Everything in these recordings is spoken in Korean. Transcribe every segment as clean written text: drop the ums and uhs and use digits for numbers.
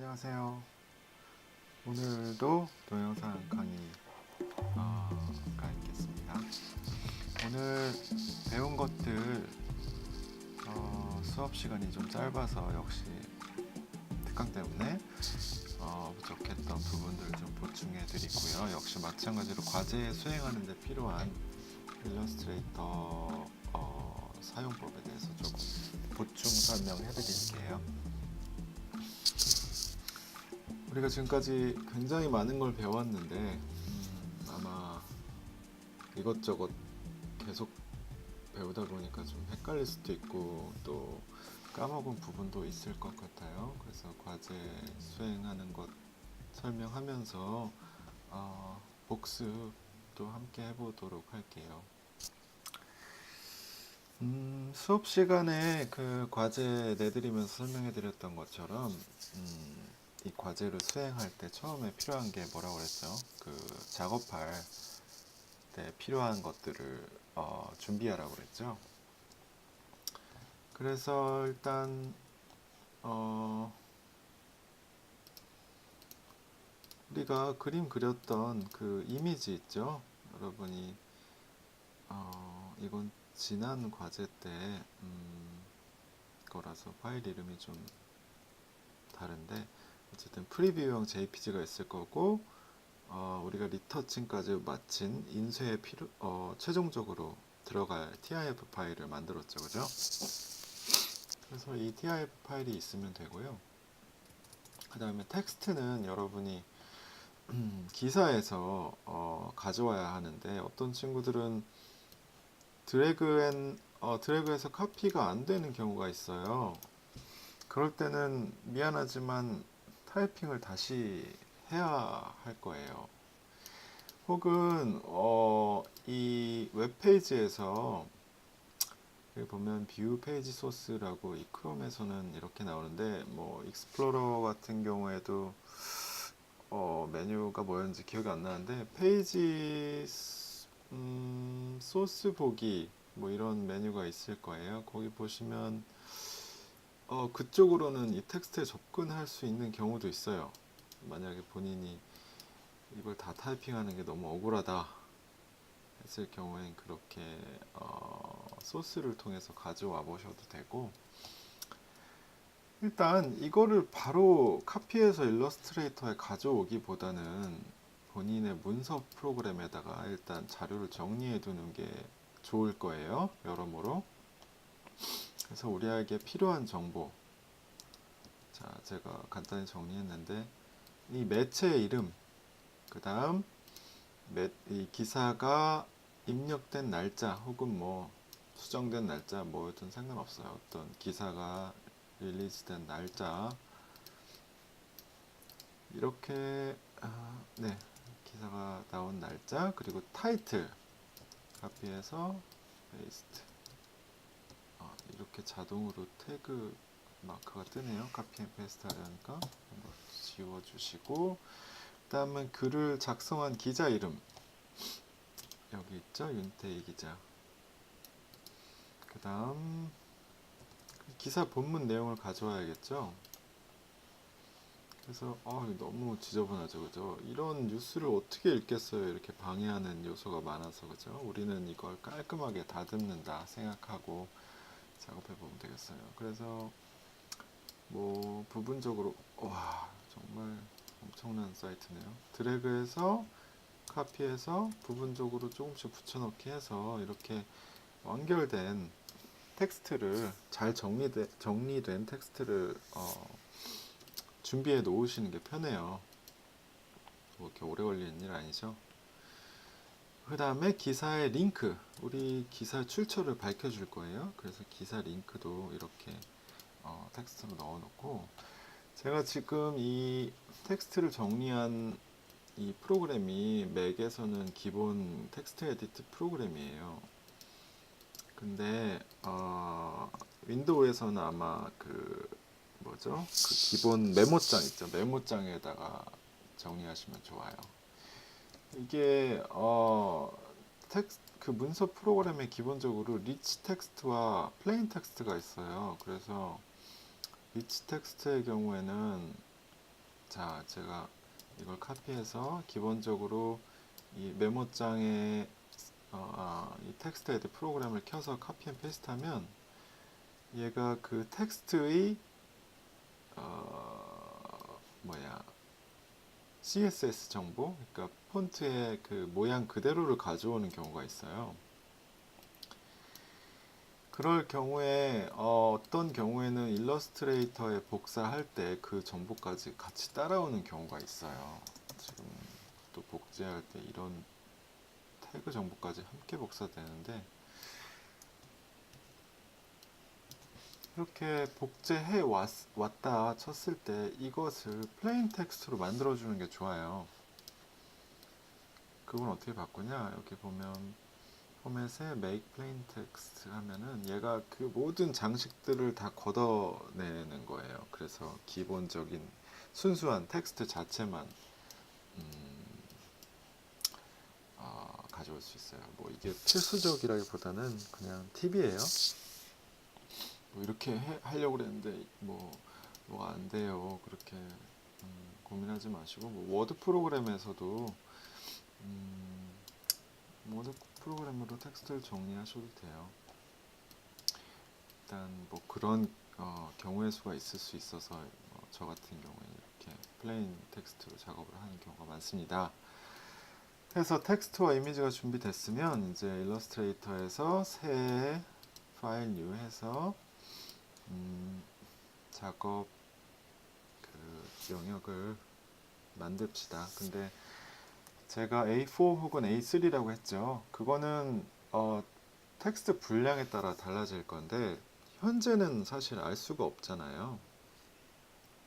안녕하세요. 오늘도 동영상 강의가 있겠습니다. 오늘 배운 것들 수업 시간이 좀 짧아서 역시 특강 때문에 부족했던 부분들 좀 보충해 드리고요. 역시 마찬가지로 과제 수행하는 데 필요한 일러스트레이터 사용법에 대해서 조금 보충 설명해 드릴게요. 우리가 지금까지 굉장히 많은 걸 배웠는데 아마 이것저것 계속 배우다 보니까 좀 헷갈릴 수도 있고 또 까먹은 부분도 있을 것 같아요. 그래서 과제 수행하는 것 설명하면서 복습도 함께 해보도록 할게요. 수업 시간에 그 과제 내드리면서 설명해드렸던 것처럼 이 과제를 수행할 때 처음에 필요한 게 뭐라고 그랬죠? 그 작업할 때 필요한 것들을 준비하라고 그랬죠. 그래서 일단 우리가 그림 그렸던 그 이미지 있죠? 여러분이 이건 지난 과제 때 거라서 파일 이름이 좀 다른데 어쨌든 프리뷰형 JPG가 있을 거고 우리가 리터칭까지 마친 인쇄에 최종적으로 들어갈 TIF 파일을 만들었죠, 그죠? 그래서 이 TIF 파일이 있으면 되고요. 그 다음에 텍스트는 여러분이 기사에서 가져와야 하는데 어떤 친구들은 드래그해서 카피가 안 되는 경우가 있어요. 그럴 때는 미안하지만 타이핑을 다시 해야 할 거예요. 혹은 이 웹페이지에서 여기 보면 뷰 페이지 소스라고 이 크롬에서는 이렇게 나오는데 뭐 익스플로러 같은 경우에도 메뉴가 뭐였는지 기억이 안 나는데 페이지 소스 보기 뭐 이런 메뉴가 있을 거예요. 거기 보시면 그쪽으로는 이 텍스트에 접근할 수 있는 경우도 있어요. 만약에 본인이 이걸 다 타이핑하는 게 너무 억울하다 했을 경우엔 그렇게 소스를 통해서 가져와 보셔도 되고, 일단 이거를 바로 카피해서 일러스트레이터에 가져오기보다는 본인의 문서 프로그램에다가 일단 자료를 정리해 두는 게 좋을 거예요, 여러모로. 그래서 우리에게 필요한 정보, 자 제가 간단히 정리했는데 이 매체의 이름, 그 다음 이 기사가 입력된 날짜 혹은 뭐 수정된 날짜 뭐든 상관없어요. 어떤 기사가 릴리즈된 날짜, 이렇게 네, 기사가 나온 날짜, 그리고 타이틀 카피해서 페이스트. 이렇게 자동으로 태그 마크가 뜨네요. 카피 앤 페이스트 하려니까 한번 지워주시고, 그 다음은 글을 작성한 기자 이름 여기 있죠, 윤태희 기자. 그 다음 기사 본문 내용을 가져와야겠죠. 그래서 너무 지저분하죠, 그죠? 이런 뉴스를 어떻게 읽겠어요? 이렇게 방해하는 요소가 많아서, 그죠? 우리는 이걸 깔끔하게 다듬는다 생각하고 작업해 보면 되겠어요. 그래서 뭐 부분적으로 와 정말 엄청난 사이트네요. 드래그해서 카피해서 부분적으로 조금씩 붙여넣기 해서 이렇게 완결된 텍스트를 잘 정리된 텍스트를 준비해 놓으시는 게 편해요. 뭐 이렇게 오래 걸리는 일 아니죠. 그 다음에 기사의 링크, 우리 기사 출처를 밝혀줄 거예요. 그래서 기사 링크도 이렇게 텍스트로 넣어놓고, 제가 지금 이 텍스트를 정리한 이 프로그램이 맥에서는 기본 텍스트 에디트 프로그램이에요. 근데 윈도우에서는 아마 그 뭐죠? 그 기본 메모장 있죠. 메모장에다가 정리하시면 좋아요. 이게 그 문서 프로그램에 기본적으로 리치 텍스트와 플레인 텍스트가 있어요. 그래서 리치 텍스트의 경우에는 자, 제가 이걸 카피해서 기본적으로 이 메모장에 이 텍스트 에드 프로그램을 켜서 카피 앤 페이스트 하면 얘가 그 텍스트의 뭐야 CSS 정보, 그러니까 폰트의 그 모양 그대로를 가져오는 경우가 있어요. 그럴 경우에 어떤 경우에는 일러스트레이터에 복사할 때 그 정보까지 같이 따라오는 경우가 있어요. 지금 또 복제할 때 이런 태그 정보까지 함께 복사되는데, 이렇게 복제해 왔다 쳤을 때 이것을 플레인 텍스트로 만들어 주는 게 좋아요. 그건 어떻게 바꾸냐, 여기 보면 포맷에 make plain text 하면은 얘가 그 모든 장식들을 다 걷어내는 거예요. 그래서 기본적인 순수한 텍스트 자체만 가져올 수 있어요. 뭐 이게 필수적이라기보다는 그냥 팁이에요. 뭐 이렇게 하려고 그랬는데 뭐가 안 돼요. 그렇게 고민하지 마시고, 뭐 워드 프로그램에서도 워드 프로그램으로 텍스트를 정리하셔도 돼요. 일단 뭐 그런 경우의 수가 있을 수 있어서 저 같은 경우에 이렇게 플레인 텍스트로 작업을 하는 경우가 많습니다. 그래서 텍스트와 이미지가 준비됐으면 이제 일러스트레이터에서 새 파일 뉴 해서 작업 그 영역을 만듭시다. 근데 제가 A4 혹은 A3라고 했죠. 그거는 텍스트 분량에 따라 달라질 건데 현재는 사실 알 수가 없잖아요.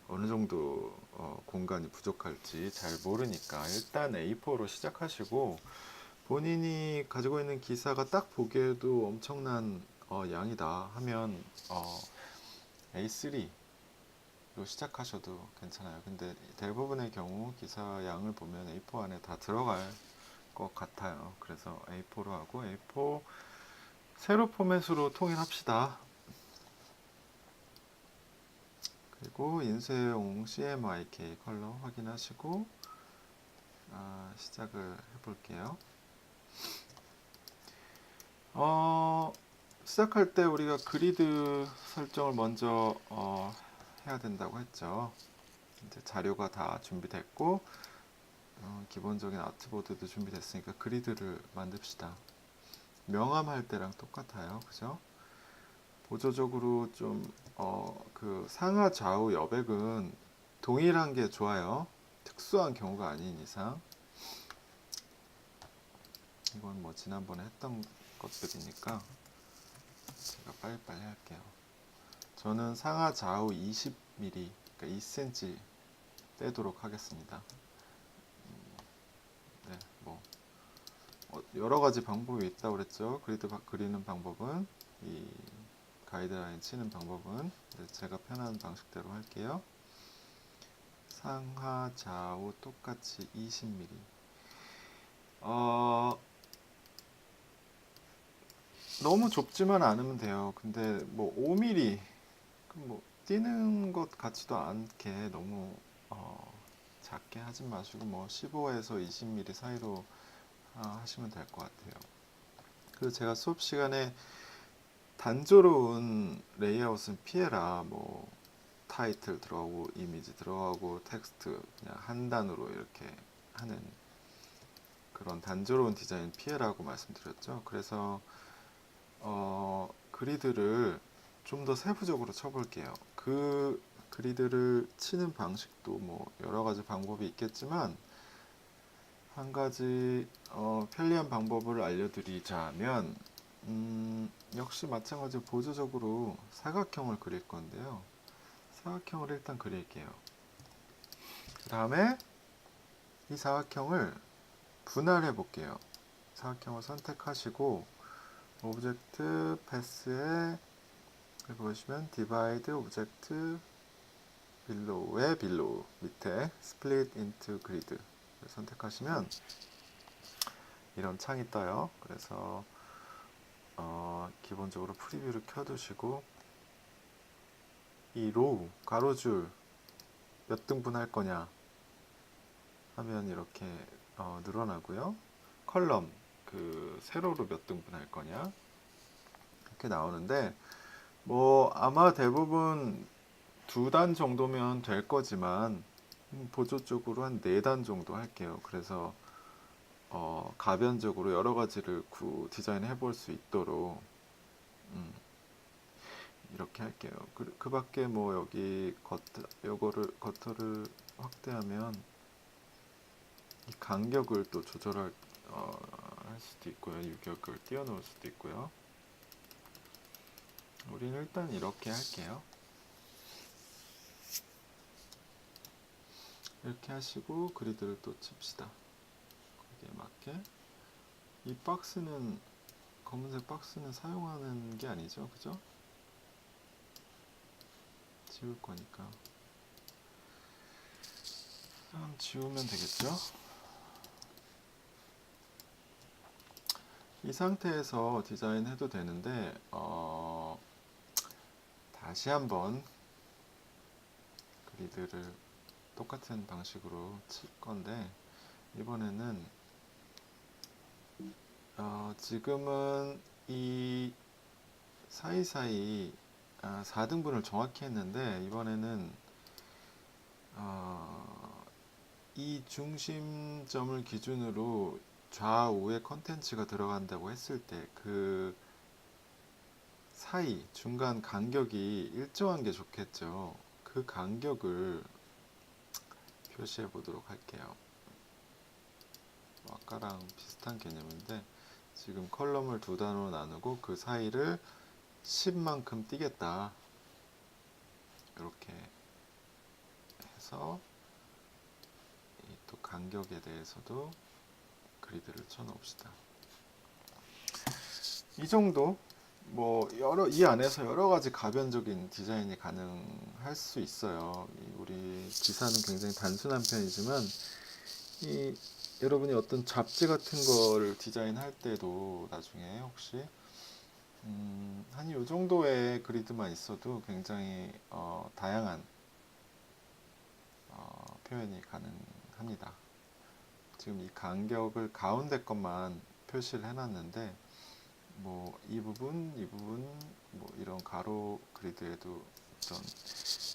어느 정도 공간이 부족할지 잘 모르니까 일단 A4로 시작하시고, 본인이 가지고 있는 기사가 딱 보기에도 엄청난 양이다 하면 A3로 시작하셔도 괜찮아요. 근데 대부분의 경우 기사 양을 보면 A4 안에 다 들어갈 것 같아요. 그래서 A4로 하고, A4 세로 포맷으로 통일합시다. 그리고 인쇄용 CMYK 컬러 확인하시고 시작을 해볼게요. 시작할 때 우리가 그리드 설정을 먼저 해야 된다고 했죠. 이제 자료가 다 준비됐고 기본적인 아트보드도 준비됐으니까 그리드를 만듭시다. 명암할 때랑 똑같아요. 그죠? 보조적으로 좀 그 상하 좌우 여백은 동일한 게 좋아요. 특수한 경우가 아닌 이상. 이건 뭐 지난번에 했던 것들이니까 제가 빨리빨리 할게요. 저는 상하 좌우 20mm, 그러니까 2cm 떼도록 하겠습니다. 네, 뭐 여러 가지 방법이 있다고 그랬죠. 그리드 그리는 방법은, 이 가이드라인 치는 방법은. 제가 편한 방식대로 할게요. 상하 좌우 똑같이 20mm. 너무 좁지만 않으면 돼요. 근데 뭐 5mm 뭐 뛰는 것 같지도 않게 너무 작게 하지 마시고, 뭐 15에서 20mm 사이로 하시면 될 것 같아요. 그리고 제가 수업 시간에 단조로운 레이아웃은 피해라, 뭐 타이틀 들어가고 이미지 들어가고 텍스트 그냥 한 단으로 이렇게 하는 그런 단조로운 디자인 피해라고 말씀드렸죠. 그래서 그리드를 좀 더 세부적으로 쳐볼게요. 그 그리드를 치는 방식도 뭐 여러 가지 방법이 있겠지만, 한 가지 편리한 방법을 알려드리자면 역시 마찬가지로 보조적으로 사각형을 그릴 건데요. 사각형을 일단 그릴게요. 그 다음에 이 사각형을 분할해 볼게요. 사각형을 선택하시고 오브젝트 패스에 보시면 디바이드 오브젝트 빌로우의 빌로우 밑에 스플릿 인투 그리드 선택하시면 이런 창이 떠요. 그래서 기본적으로 프리뷰를 켜두시고 이 로우 가로줄 몇 등분 할 거냐 하면 이렇게 늘어나고요. 컬럼 그 세로로 몇 등분 할 거냐 이렇게 나오는데 뭐 아마 대부분 2단 정도면 될 거지만 보조적으로 한 4단 정도 할게요. 그래서 가변적으로 여러 가지를 디자인 해볼 수 있도록 음, 이렇게 할게요. 그 밖에 뭐 여기 겉터를 확대하면 이 간격을 또 조절할 할 수도 있고요. 유격을 띄워놓을 수도 있고요. 우리는 일단 이렇게 할게요. 이렇게 하시고 그리드를 또 칩시다. 거기에 맞게. 이 박스는 검은색 박스는 사용하는 게 아니죠, 그죠? 지울 거니까 그냥 지우면 되겠죠? 이 상태에서 디자인해도 되는데 다시 한번 그리드를 똑같은 방식으로 칠 건데 이번에는 지금은 이 사이사이 4등분을 정확히 했는데 이번에는 이 중심점을 기준으로 좌우에 컨텐츠가 들어간다고 했을 때 그 사이 중간 간격이 일정한 게 좋겠죠. 그 간격을 표시해 보도록 할게요. 아까랑 비슷한 개념인데 지금 컬럼을 2단으로 나누고 그 사이를 10만큼 띄겠다. 이렇게 해서 또 간격에 대해서도 그리드를 쳐놓읍시다. 이 정도 뭐 이 안에서 여러 가지 가변적인 디자인이 가능할 수 있어요. 우리 기사는 굉장히 단순한 편이지만 여러분이 어떤 잡지 같은 거를 디자인할 때도 나중에 혹시 한 이 정도의 그리드만 있어도 굉장히 다양한 표현이 가능합니다. 지금 이 간격을 가운데 것만 표시를 해놨는데 뭐 이 부분 뭐 이런 가로 그리드에도 어떤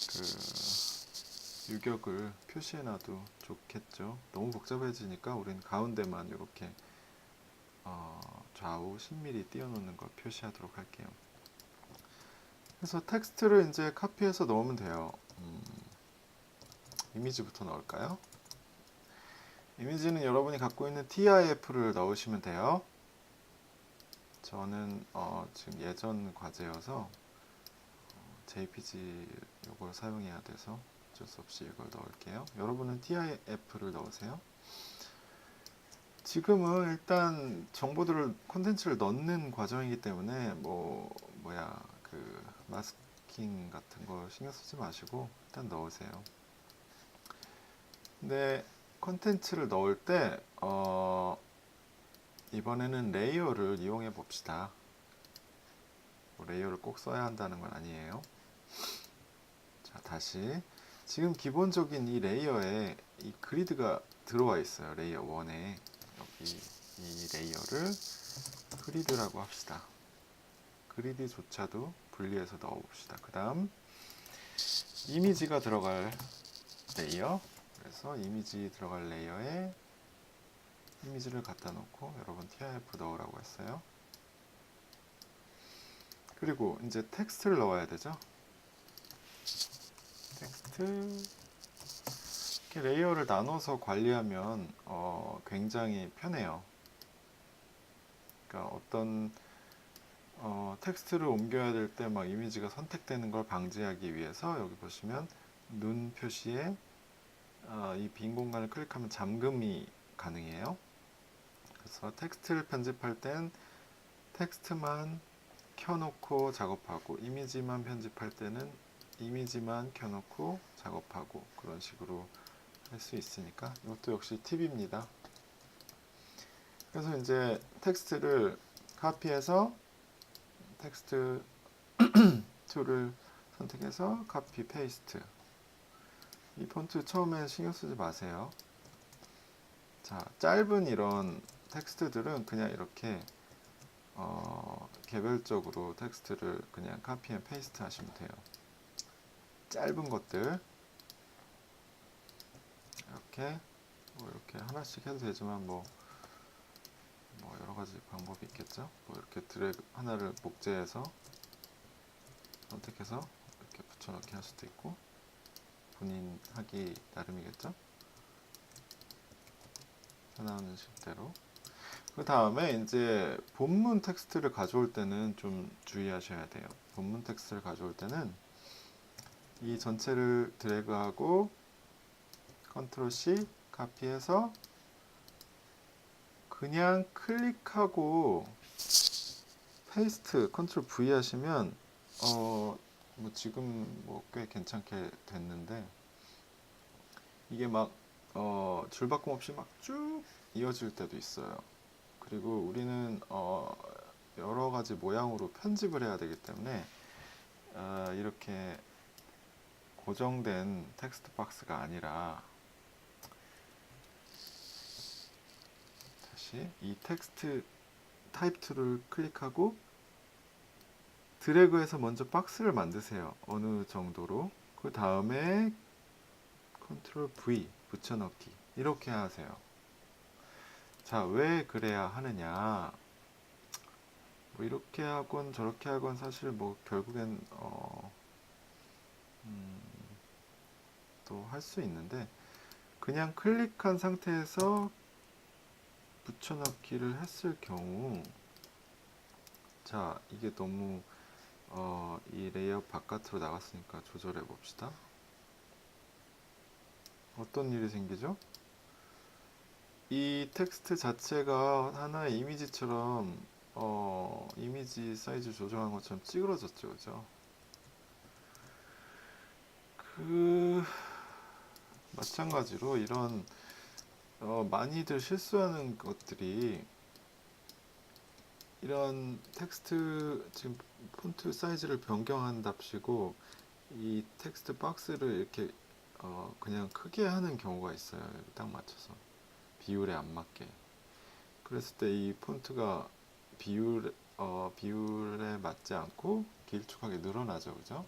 그 유격을 표시해놔도 좋겠죠. 너무 복잡해지니까 우리는 가운데만 이렇게 좌우 10mm 띄워놓는 걸 표시하도록 할게요. 그래서 텍스트를 이제 카피해서 넣으면 돼요. 이미지부터 넣을까요? 이미지는 여러분이 갖고 있는 TIF를 넣으시면 돼요. 저는 지금 예전 과제여서 JPG 이걸 사용해야 돼서 어쩔 수 없이 이걸 넣을게요. 여러분은 TIF를 넣으세요. 지금은 일단 콘텐츠를 넣는 과정이기 때문에 그 마스킹 같은 거 신경 쓰지 마시고 일단 넣으세요. 근데 콘텐츠를 넣을 때 이번에는 레이어를 이용해 봅시다. 레이어를 꼭 써야 한다는 건 아니에요. 자, 다시 지금 기본적인 이 레이어에 이 그리드가 들어와 있어요. 레이어 1에 여기 이 레이어를 그리드라고 합시다. 그리드조차도 분리해서 넣어 봅시다. 그 다음 이미지가 들어갈 레이어, 그래서 이미지 들어갈 레이어에 이미지를 갖다 놓고 여러분 TIF 넣으라고 했어요. 그리고 이제 텍스트를 넣어야 되죠. 텍스트 이렇게 레이어를 나눠서 관리하면 굉장히 편해요. 그러니까 어떤 텍스트를 옮겨야 될 때 막 이미지가 선택되는 걸 방지하기 위해서 여기 보시면 눈 표시에 이 빈 공간을 클릭하면 잠금이 가능해요. 그래서 텍스트를 편집할 땐 텍스트만 켜놓고 작업하고 이미지만 편집할 때는 이미지만 켜놓고 작업하고 그런 식으로 할 수 있으니까 이것도 역시 팁입니다. 그래서 이제 텍스트를 카피해서 텍스트 툴을 선택해서 카피 페이스트 이 폰트 처음엔 신경 쓰지 마세요. 자, 짧은 이런 텍스트들은 그냥 이렇게 개별적으로 텍스트를 그냥 카피 앤 페이스트 하시면 돼요. 짧은 것들 이렇게 이렇게 하나씩 해도 되지만 뭐 여러 가지 방법이 있겠죠. 뭐 이렇게 드래그 하나를 복제해서 선택해서 이렇게 붙여넣기 할 수도 있고, 본인 하기 나름이겠죠. 편하는 식대로. 그 다음에 이제 본문 텍스트를 가져올 때는 좀 주의하셔야 돼요. 본문 텍스트를 가져올 때는 이 전체를 드래그하고 컨트롤 C 카피해서 그냥 클릭하고 페이스트 컨트롤 V 하시면 뭐 지금 뭐 꽤 괜찮게 됐는데, 이게 막 줄바꿈 없이 막 쭉 이어질 때도 있어요. 그리고 우리는 여러 가지 모양으로 편집을 해야 되기 때문에 이렇게 고정된 텍스트 박스가 아니라, 다시 이 텍스트 타입 툴을 클릭하고 드래그해서 먼저 박스를 만드세요. 어느 정도로. 그 다음에 컨트롤 V 붙여넣기 이렇게 하세요. 자, 왜 그래야 하느냐? 뭐 이렇게 하건 저렇게 하건 사실 뭐 결국엔 또 할 수 있는데, 그냥 클릭한 상태에서 붙여넣기를 했을 경우, 자, 이게 너무 이 레이어 바깥으로 나갔으니까 조절해 봅시다. 어떤 일이 생기죠? 이 텍스트 자체가 하나의 이미지처럼 이미지 사이즈 조정한 것처럼 찌그러졌죠, 그죠? 마찬가지로 이런 많이들 실수하는 것들이, 이런 tek스트 지금 폰트 사이즈를 변경한답시고 이 텍스트 박스를 이렇게 그냥 크게 하는 경우가 있어요. 딱 맞춰서 비율에 안 맞게. 그랬을 때 이 폰트가 비율에 맞지 않고 길쭉하게 늘어나죠, 그죠?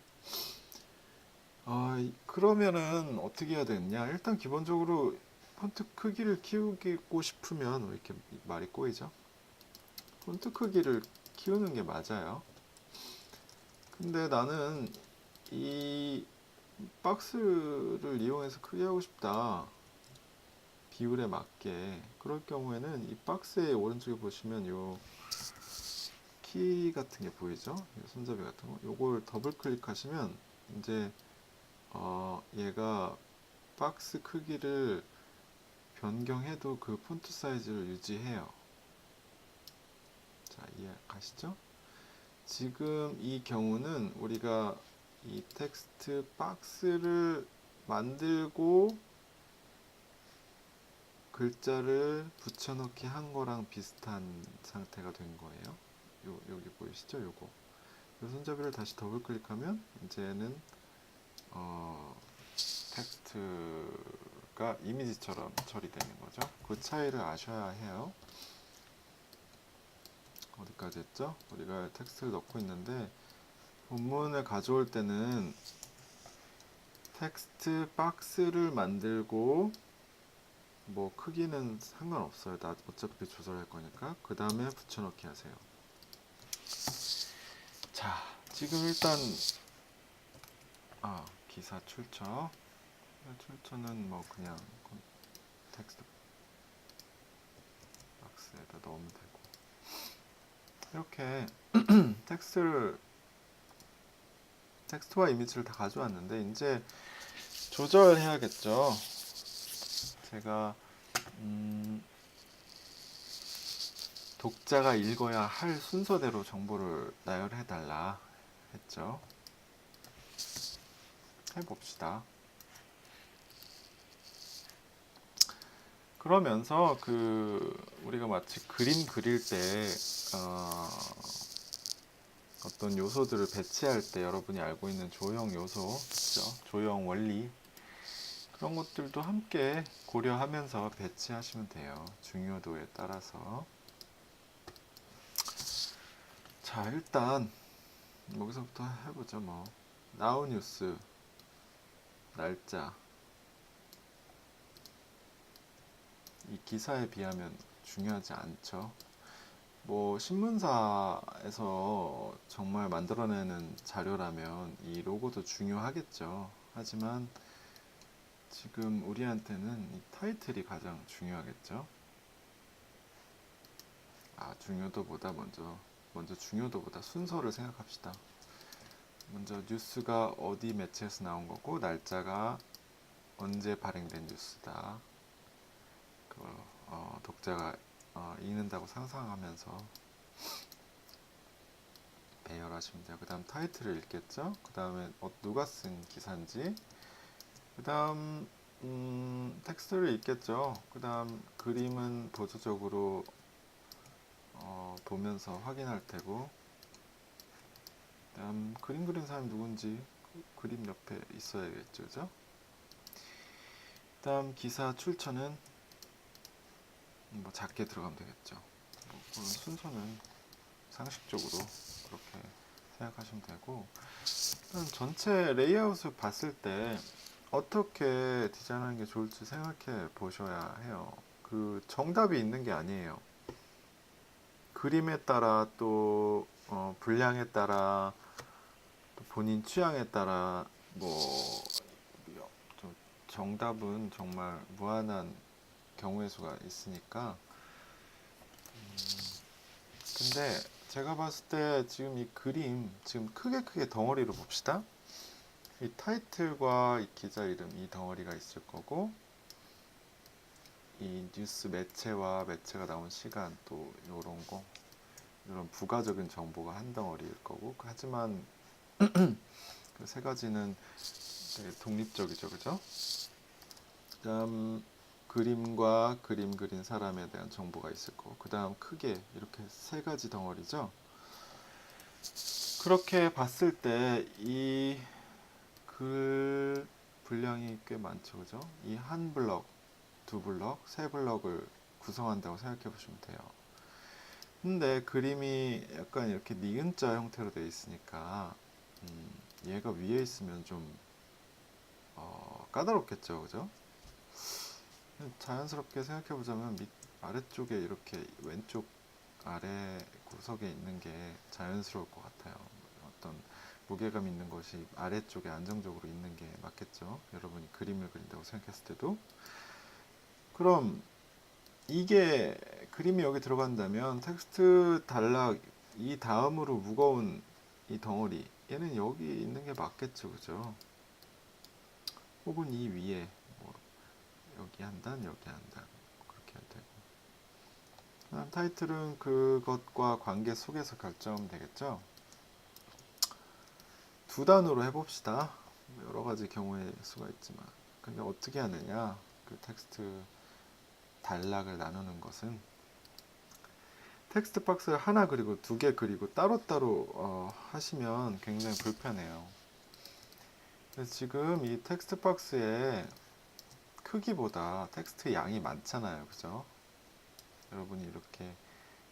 그러면은 어떻게 해야 되느냐? 일단 기본적으로 폰트 크기를 키우고 싶으면, 왜 이렇게 말이 꼬이죠? 폰트 크기를 키우는 게 맞아요. 근데 나는 이 박스를 이용해서 크게 하고 싶다, 비율에 맞게. 그럴 경우에는 이 박스의 오른쪽에 보시면 요 키 같은 게 보이죠? 손잡이 같은 거. 요걸 더블 클릭하시면 이제 얘가 박스 크기를 변경해도 그 폰트 사이즈를 유지해요. 자, 이해가시죠? 지금 이 경우는 우리가 이 텍스트 박스를 만들고 글자를 붙여넣기 한 거랑 비슷한 상태가 된 거예요. 여기 보이시죠? 요거. 요 손잡이를 다시 더블 클릭하면 이제는 텍스트가 이미지처럼 처리되는 거죠. 그 차이를 아셔야 해요. 어디까지 했죠? 우리가 텍스트를 넣고 있는데, 본문을 가져올 때는 텍스트 박스를 만들고, 뭐 크기는 상관없어요. 나 어차피 조절할 거니까. 그 다음에 붙여넣기 하세요. 자, 지금 일단 기사 출처는 뭐 그냥 텍스트 박스에다 넣으면 되고, 이렇게 텍스트와 이미지를 다 가져왔는데, 이제 조절해야겠죠. 제가 독자가 읽어야 할 순서대로 정보를 나열해달라 했죠. 해봅시다. 그러면서 우리가 마치 그림 그릴 때 어떤 요소들을 배치할 때 여러분이 알고 있는 조형 요소, 그죠? 조형 원리, 그런 것들도 함께 고려하면서 배치하시면 돼요. 중요도에 따라서. 자, 일단 여기서부터 해보죠. 뭐 나우 뉴스, 날짜, 이 기사에 비하면 중요하지 않죠. 뭐 신문사에서 정말 만들어내는 자료라면 이 로고도 중요하겠죠. 하지만 지금 우리한테는 이 타이틀이 가장 중요하겠죠. 중요도보다 먼저 중요도보다 순서를 생각합시다. 먼저 뉴스가 어디 매체에서 나온 거고 날짜가 언제 발행된 뉴스다. 그걸 독자가 읽는다고 상상하면서 배열하시면 돼요. 그 다음 타이틀을 읽겠죠. 그 다음에 누가 쓴 기사인지, 그 다음 텍스트를 읽겠죠. 그 다음 그림은 보조적으로 보면서 확인할 테고, 그 다음 그림 그린 사람이 누군지 그림 옆에 있어야겠죠. 그죠? 그 다음 기사 출처는 뭐 작게 들어가면 되겠죠. 뭐 그런 순서는 상식적으로 그렇게 생각하시면 되고, 일단 전체 레이아웃을 봤을 때 어떻게 디자인하는 게 좋을지 생각해 보셔야 해요. 그 정답이 있는 게 아니에요. 그림에 따라 또 분량에 따라 또 본인 취향에 따라 뭐 좀 정답은 정말 무한한 경우의 수가 있으니까. 근데 제가 봤을 때 지금 이 그림 지금 크게 덩어리로 봅시다. 이 타이틀과 이 기자 이름 이 덩어리가 있을 거고, 이 뉴스 매체와 매체가 나온 시간 또 요런 거, 이런 부가적인 정보가 한 덩어리일 거고, 하지만 그 세 가지는 되게 독립적이죠. 그죠? 그 다음 그림과 그림 그린 사람에 대한 정보가 있을 거고, 그 다음 크게 이렇게 세 가지 덩어리죠. 그렇게 봤을 때 이 글 분량이 꽤 많죠. 그죠? 이 한 블럭, 두 블럭, 세 블럭을 구성한다고 생각해 보시면 돼요. 근데 그림이 약간 이렇게 니은자 형태로 되어 있으니까 얘가 위에 있으면 좀 까다롭겠죠. 그죠? 자연스럽게 생각해 보자면 아래쪽에 이렇게 왼쪽 아래 구석에 있는 게 자연스러울 것 같아요. 어떤 무게감 있는 것이 아래쪽에 안정적으로 있는 게 맞겠죠. 여러분이 그림을 그린다고 생각했을 때도. 그럼 이게 그림이 여기 들어간다면 텍스트 단락 이 다음으로 무거운 이 덩어리 얘는 여기 있는 게 맞겠죠. 그죠? 혹은 이 위에 뭐 여기 한 단, 여기 한 단 그렇게 해도 되고. 그다음 타이틀은 그것과 관계 속에서 결정하면 되겠죠. 두 단으로 해봅시다. 여러 가지 경우의 수가 있지만, 근데 어떻게 하느냐? 그 텍스트 단락을 나누는 것은 텍스트 박스를 하나 그리고 두 개 그리고 따로따로 하시면 굉장히 불편해요. 그래서 지금 이 텍스트 박스의 크기보다 텍스트 양이 많잖아요. 그죠? 여러분이 이렇게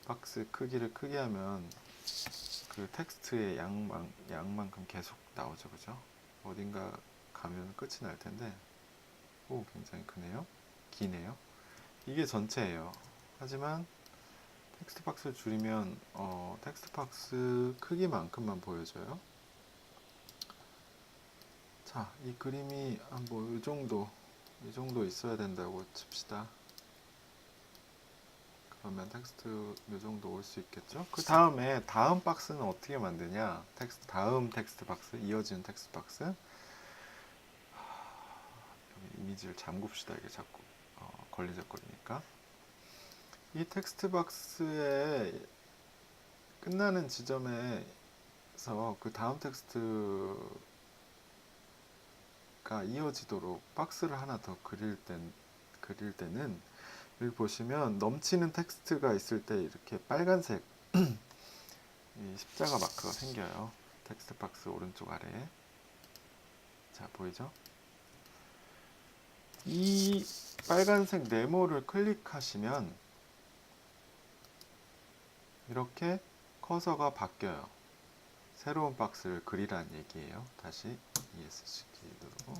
박스 크기를 크게 하면 그 텍스트의 양만큼 계속 나오죠. 그죠? 어딘가 가면 끝이 날 텐데, 오, 굉장히 크네요. 기네요. 이게 전체예요. 하지만 텍스트 박스를 줄이면 텍스트 박스 크기만큼만 보여줘요. 자, 이 그림이 이 정도 있어야 된다고 칩시다. 그러면 텍스트 이 정도 올 수 있겠죠? 그 다음에 다음 박스는 어떻게 만드냐? 다음 텍스트 박스, 이어지는 텍스트 박스. 여기 이미지를 잠굽시다. 이게 자꾸 걸리적거리니까. 이 텍스트 박스의 끝나는 지점에서 그 다음 텍스트가 이어지도록 박스를 하나 더 그릴 때는 여기 보시면 넘치는 텍스트가 있을 때 이렇게 빨간색 이 십자가 마크가 생겨요. 텍스트 박스 오른쪽 아래에. 자, 보이죠? 이 빨간색 네모를 클릭하시면 이렇게 커서가 바뀌어요. 새로운 박스를 그리라는 얘기예요. 다시 ESC 키 누르고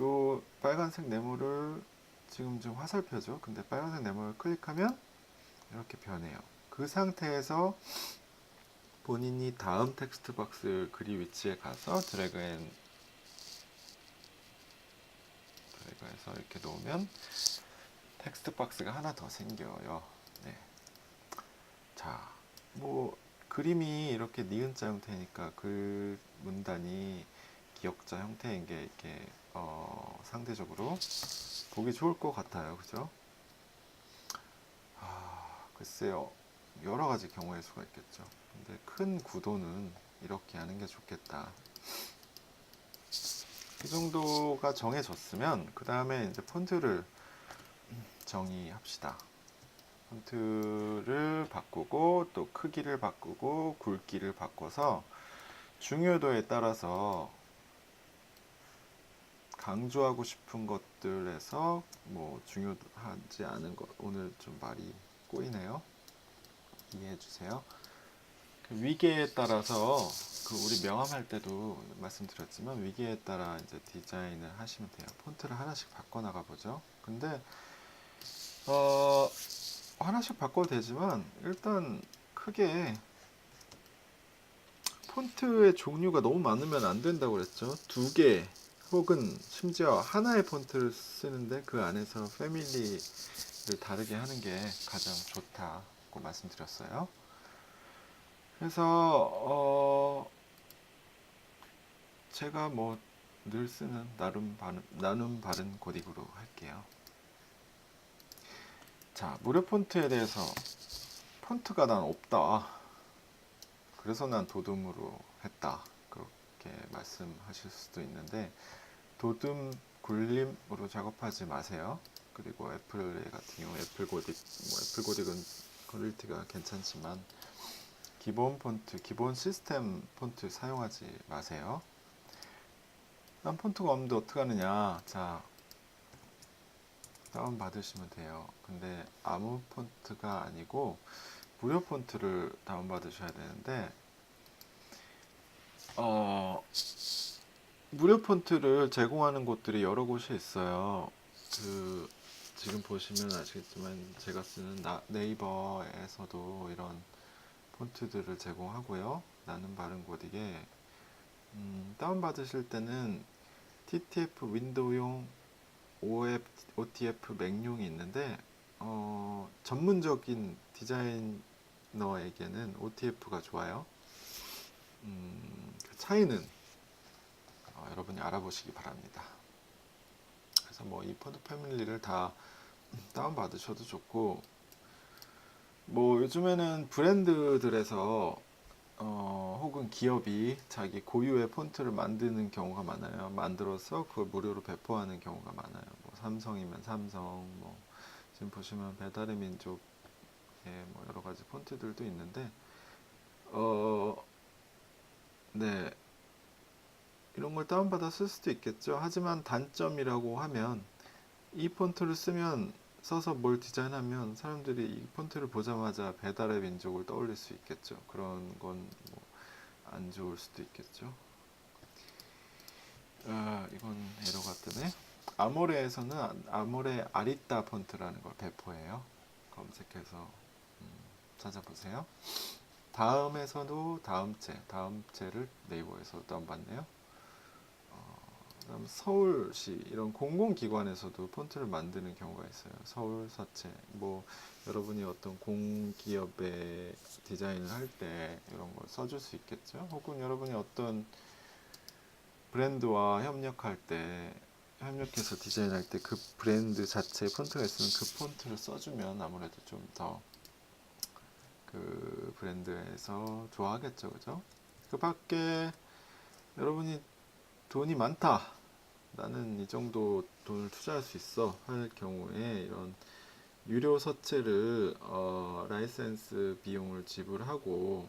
요 빨간색 네모를 지금 좀 화살표죠. 근데 빨간색 네모를 클릭하면 이렇게 변해요. 그 상태에서 본인이 다음 텍스트 박스 그리 위치에 가서 드래그해서 이렇게 놓으면 텍스트 박스가 하나 더 생겨요. 네. 자, 뭐 그림이 이렇게 니은자 형태니까 그 문단이 기역자 형태인 게 이렇게 상대적으로 보기 좋을 것 같아요. 그죠? 글쎄요. 여러 가지 경우의 수가 있겠죠. 근데 큰 구도는 이렇게 하는 게 좋겠다. 이 정도가 정해졌으면 그 다음에 이제 폰트를 정의합시다. 폰트를 바꾸고 또 크기를 바꾸고 굵기를 바꿔서 중요도에 따라서 강조하고 싶은 것들에서 뭐 중요하지 않은 것, 오늘 좀 말이 꼬이네요. 이해해 주세요. 그 위계에 따라서 그 우리 명함할 때도 말씀드렸지만 위계에 따라 이제 디자인을 하시면 돼요. 폰트를 하나씩 바꿔 나가 보죠. 근데 하나씩 바꿔도 되지만 일단 크게 폰트의 종류가 너무 많으면 안 된다고 그랬죠. 두 개 혹은 심지어 하나의 폰트를 쓰는데 그 안에서 패밀리를 다르게 하는 게 가장 좋다고 말씀드렸어요. 그래서 제가 뭐 늘 쓰는 나눔 바른 고딕으로 할게요. 자, 무료 폰트에 대해서 폰트가 난 없다. 그래서 난 도둠으로 했다. 그렇게 말씀하실 수도 있는데 도둠 굴림으로 작업하지 마세요. 그리고 애플 같은 경우 애플 고딕, 뭐 애플 고딕은 퀄리티가 괜찮지만 기본 폰트, 기본 시스템 폰트 사용하지 마세요. 난 폰트가 없는데 어떻게 하느냐. 자, 다운 받으시면 돼요. 근데 아무 폰트가 아니고 무료 폰트를 다운 받으셔야 되는데 무료 폰트를 제공하는 곳들이 여러 곳이 있어요. 그 지금 보시면 아시겠지만 제가 쓰는 네이버에서도 이런 폰트들을 제공하고요. 나는 바른 고딕에 다운 받으실 때는 TTF 윈도우용 OTF 맥용이 있는데 전문적인 디자이너에게는 OTF가 좋아요. 그 차이는 여러분이 알아보시기 바랍니다. 그래서 뭐 이 폰트 패밀리를 다 다운 받으셔도 좋고 뭐 요즘에는 브랜드들에서 혹은 기업이 자기 고유의 폰트를 만드는 경우가 많아요. 만들어서 그걸 무료로 배포하는 경우가 많아요. 뭐 삼성이면 삼성, 뭐 지금 보시면 배달의 민족의 뭐 여러 가지 폰트들도 있는데 네, 이런 걸 다운받아 쓸 수도 있겠죠. 하지만 단점이라고 하면 이 폰트를 써서 뭘 디자인하면 사람들이 이 폰트를 보자마자 배달의 민족을 떠올릴 수 있겠죠. 그런 건 뭐 안 좋을 수도 있겠죠. 이건 에러가 뜨네. 아모레에서는 아모레 아리따 폰트라는 걸 배포해요. 검색해서 찾아보세요. 다음에서도 다음체를 네이버에서 다운받네요. 그다음 서울시 이런 공공기관에서도 폰트를 만드는 경우가 있어요. 서울 서체 뭐 여러분이 어떤 공기업의 디자인을 할 때 이런 걸 써줄 수 있겠죠. 혹은 여러분이 어떤 브랜드와 협력해서 디자인할 때 그 브랜드 자체의 폰트가 있으면 그 폰트를 써주면 아무래도 좀 더 그 브랜드에서 좋아하겠죠, 그죠? 그 밖에 여러분이 돈이 많다. 나는 이 정도 돈을 투자할 수 있어 할 경우에 이런 유료 서체를 라이센스 비용을 지불하고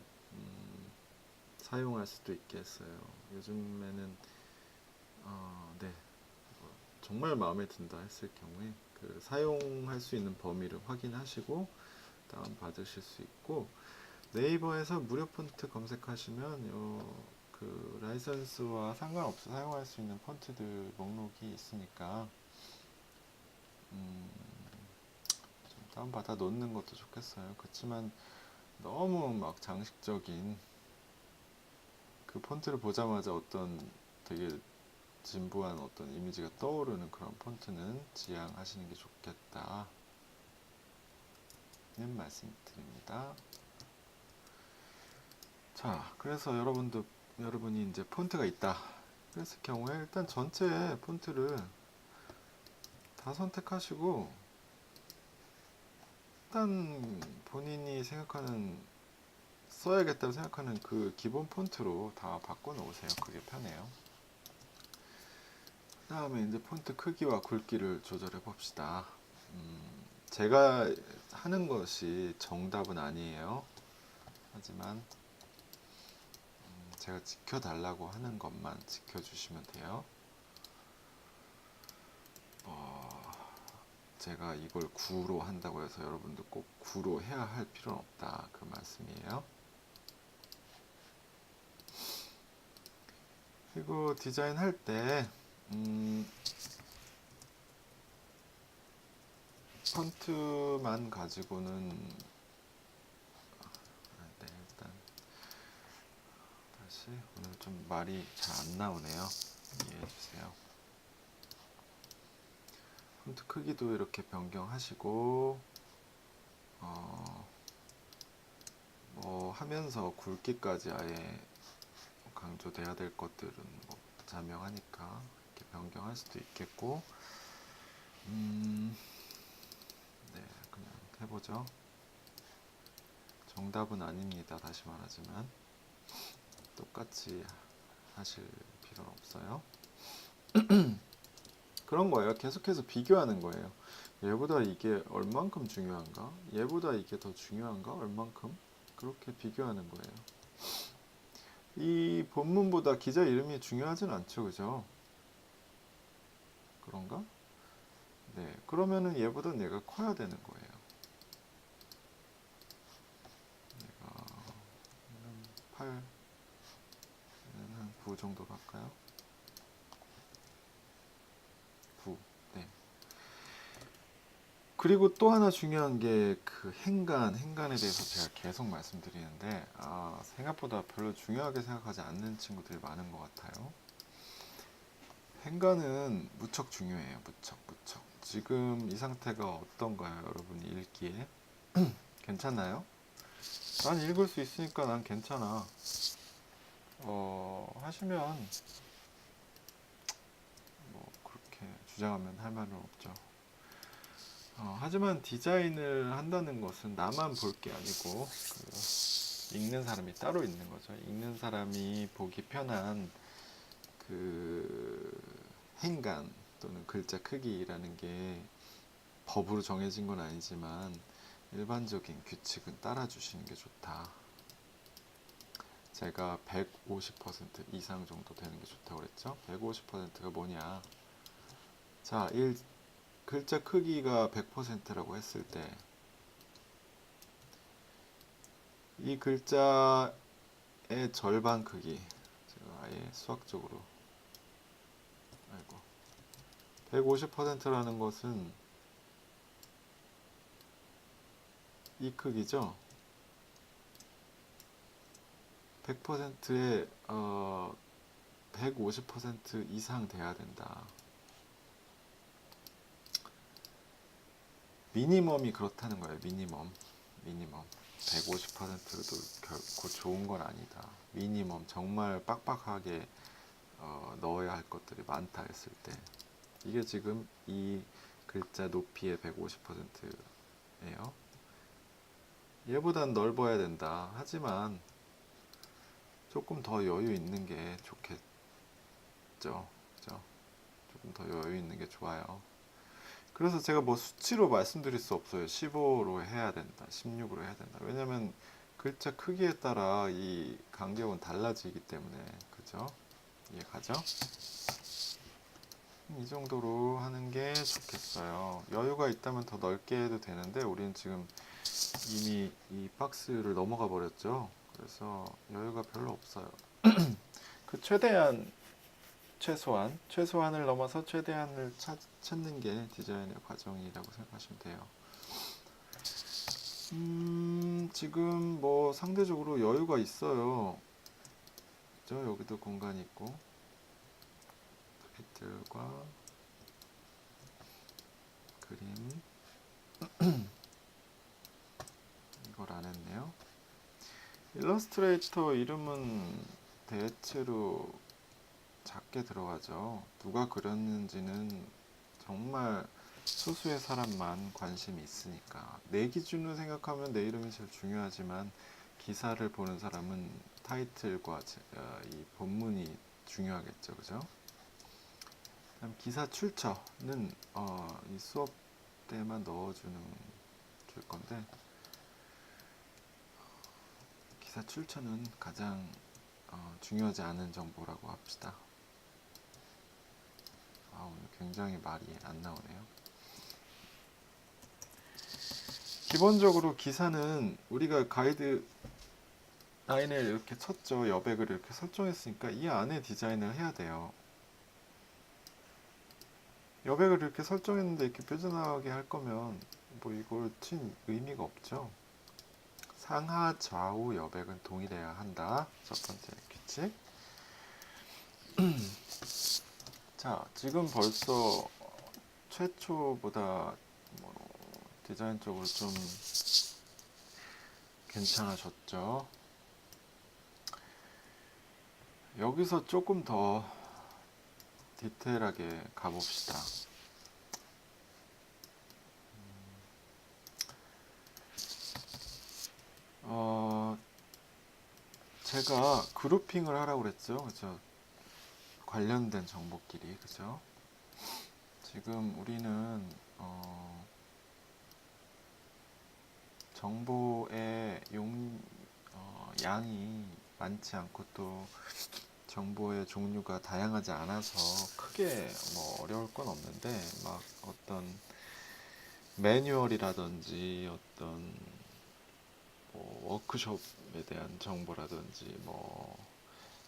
사용할 수도 있겠어요. 요즘에는 네, 정말 마음에 든다 했을 경우에 그 사용할 수 있는 범위를 확인하시고 다운 받으실 수 있고, 네이버에서 무료 폰트 검색하시면 그 라이선스와 상관없이 사용할 수 있는 폰트들 목록이 있으니까 좀 다운받아 놓는 것도 좋겠어요. 그렇지만 너무 막 장식적인, 그 폰트를 보자마자 어떤 되게 진부한 어떤 이미지가 떠오르는 그런 폰트는 지양하시는 게 좋겠다는 말씀드립니다. 자, 그래서 여러분이 이제 폰트가 있다 그랬을 경우에 일단 전체 폰트를 다 선택하시고 일단 본인이 생각하는, 써야겠다고 생각하는 그 기본 폰트로 다 바꿔 놓으세요. 그게 편해요. 그 다음에 이제 폰트 크기와 굵기를 조절해 봅시다. 제가 하는 것이 정답은 아니에요. 하지만 제가 지켜달라고 하는 것만 지켜주시면 돼요. 제가 이걸 9로 한다고 해서 여러분도 꼭 9로 해야 할 필요는 없다, 그 말씀이에요. 그리고 디자인 할 때 폰트만 가지고는 네, 일단 다시 오늘 좀 말이 잘 안 나오네요. 이해해 주세요. 폰트 크기도 이렇게 변경하시고 뭐 하면서 굵기까지 아예 강조돼야 될 것들은 뭐 자명하니까 이렇게 변경할 수도 있겠고, 네, 그냥 해보죠. 정답은 아닙니다. 다시 말하지만 똑같이 하실 필요는 없어요. 그런 거예요. 계속해서 비교하는 거예요. 얘보다 이게 얼만큼 중요한가? 얘보다 이게 더 중요한가? 얼만큼? 그렇게 비교하는 거예요. 이 본문보다 기자 이름이 중요하진 않죠, 그죠? 그런가? 네, 그러면은 얘보다 얘가 커야 되는 거예요. 얘가 8, 한 9 정도 갈까요? 9. 네. 그리고 또 하나 중요한 게 그 행간에 대해서 제가 계속 말씀드리는데 생각보다 별로 중요하게 생각하지 않는 친구들이 많은 것 같아요. 행간은 무척 중요해요. 무척. 지금 이 상태가 어떤가요? 여러분이 읽기에 괜찮나요? 난 읽을 수 있으니까 난 괜찮아. 하시면 뭐 그렇게 주장하면 할 말은 없죠. 하지만 디자인을 한다는 것은 나만 볼 게 아니고 읽는 사람이 따로 있는 거죠. 읽는 사람이 보기 편한 그 행간 또는 글자 크기라는 게 법으로 정해진 건 아니지만 일반적인 규칙은 따라주시는 게 좋다. 제가 150% 이상 정도 되는 게 좋다고 그랬죠. 150%가 뭐냐? 자, 글자 크기가 100%라고 했을 때 이 글자의 절반 크기, 제가 아예 수학적으로 150%라는 것은 이 크기죠. 100%의 150% 이상 돼야 된다. 미니멈이 그렇다는 거예요. 미니멈 150%도 결코 좋은 건 아니다. 미니멈 정말 빡빡하게 넣어야 할 것들이 많다 했을 때 이게 지금 이 글자 높이의 150%예요. 얘보단 넓어야 된다. 하지만 조금 더 여유 있는 게 좋겠죠. 그죠? 조금 더 여유 있는 게 좋아요. 그래서 제가 뭐 수치로 말씀드릴 수 없어요. 15로 해야 된다. 16으로 해야 된다. 왜냐면 글자 크기에 따라 이 간격은 달라지기 때문에. 그죠? 이해가죠? 이 정도로 하는 게 좋겠어요. 여유가 있다면 더 넓게 해도 되는데 우리는 지금 이미 이 박스를 넘어가 버렸죠. 그래서 여유가 별로 없어요. 그 최소한을 넘어서 최대한을 찾는 게 디자인의 과정이라고 생각하시면 돼요. 지금 뭐 상대적으로 여유가 있어요. 그죠? 여기도 공간이 있고 타이틀과 그림 이걸 안 했네요. 일러스트레이터 이름은 대체로 작게 들어가죠. 누가 그렸는지는 정말 소수의 사람만 관심이 있으니까. 내 기준으로 생각하면 내 이름이 제일 중요하지만 기사를 보는 사람은 타이틀과 이 본문이 중요하겠죠. 그죠? 그다음 기사 출처는 이 수업 때만 줄 건데 기사 출처는 가장 중요하지 않은 정보라고 합시다. 오늘 굉장히 말이 안 나오네요. 기본적으로 기사는 우리가 가이드 라인에 이렇게 쳤죠. 여백을 이렇게 설정했으니까 이 안에 디자인을 해야 돼요. 여백을 이렇게 설정했는데 이렇게 뾰족하게 할 거면 뭐 이걸 친 의미가 없죠. 상하 좌우 여백은 동일해야 한다. 첫 번째 규칙. 자, 지금 벌써 최초보다 뭐 디자인적으로 좀 괜찮아졌죠. 여기서 조금 더 디테일하게 가봅시다. 제가 그룹핑을 하라고 그랬죠. 그죠? 관련된 정보끼리. 그죠? 지금 우리는 정보의 양이 많지 않고 또 정보의 종류가 다양하지 않아서 크게 뭐 어려울 건 없는데 막 어떤 매뉴얼이라든지 어떤 뭐 워크숍에 대한 정보라든지 뭐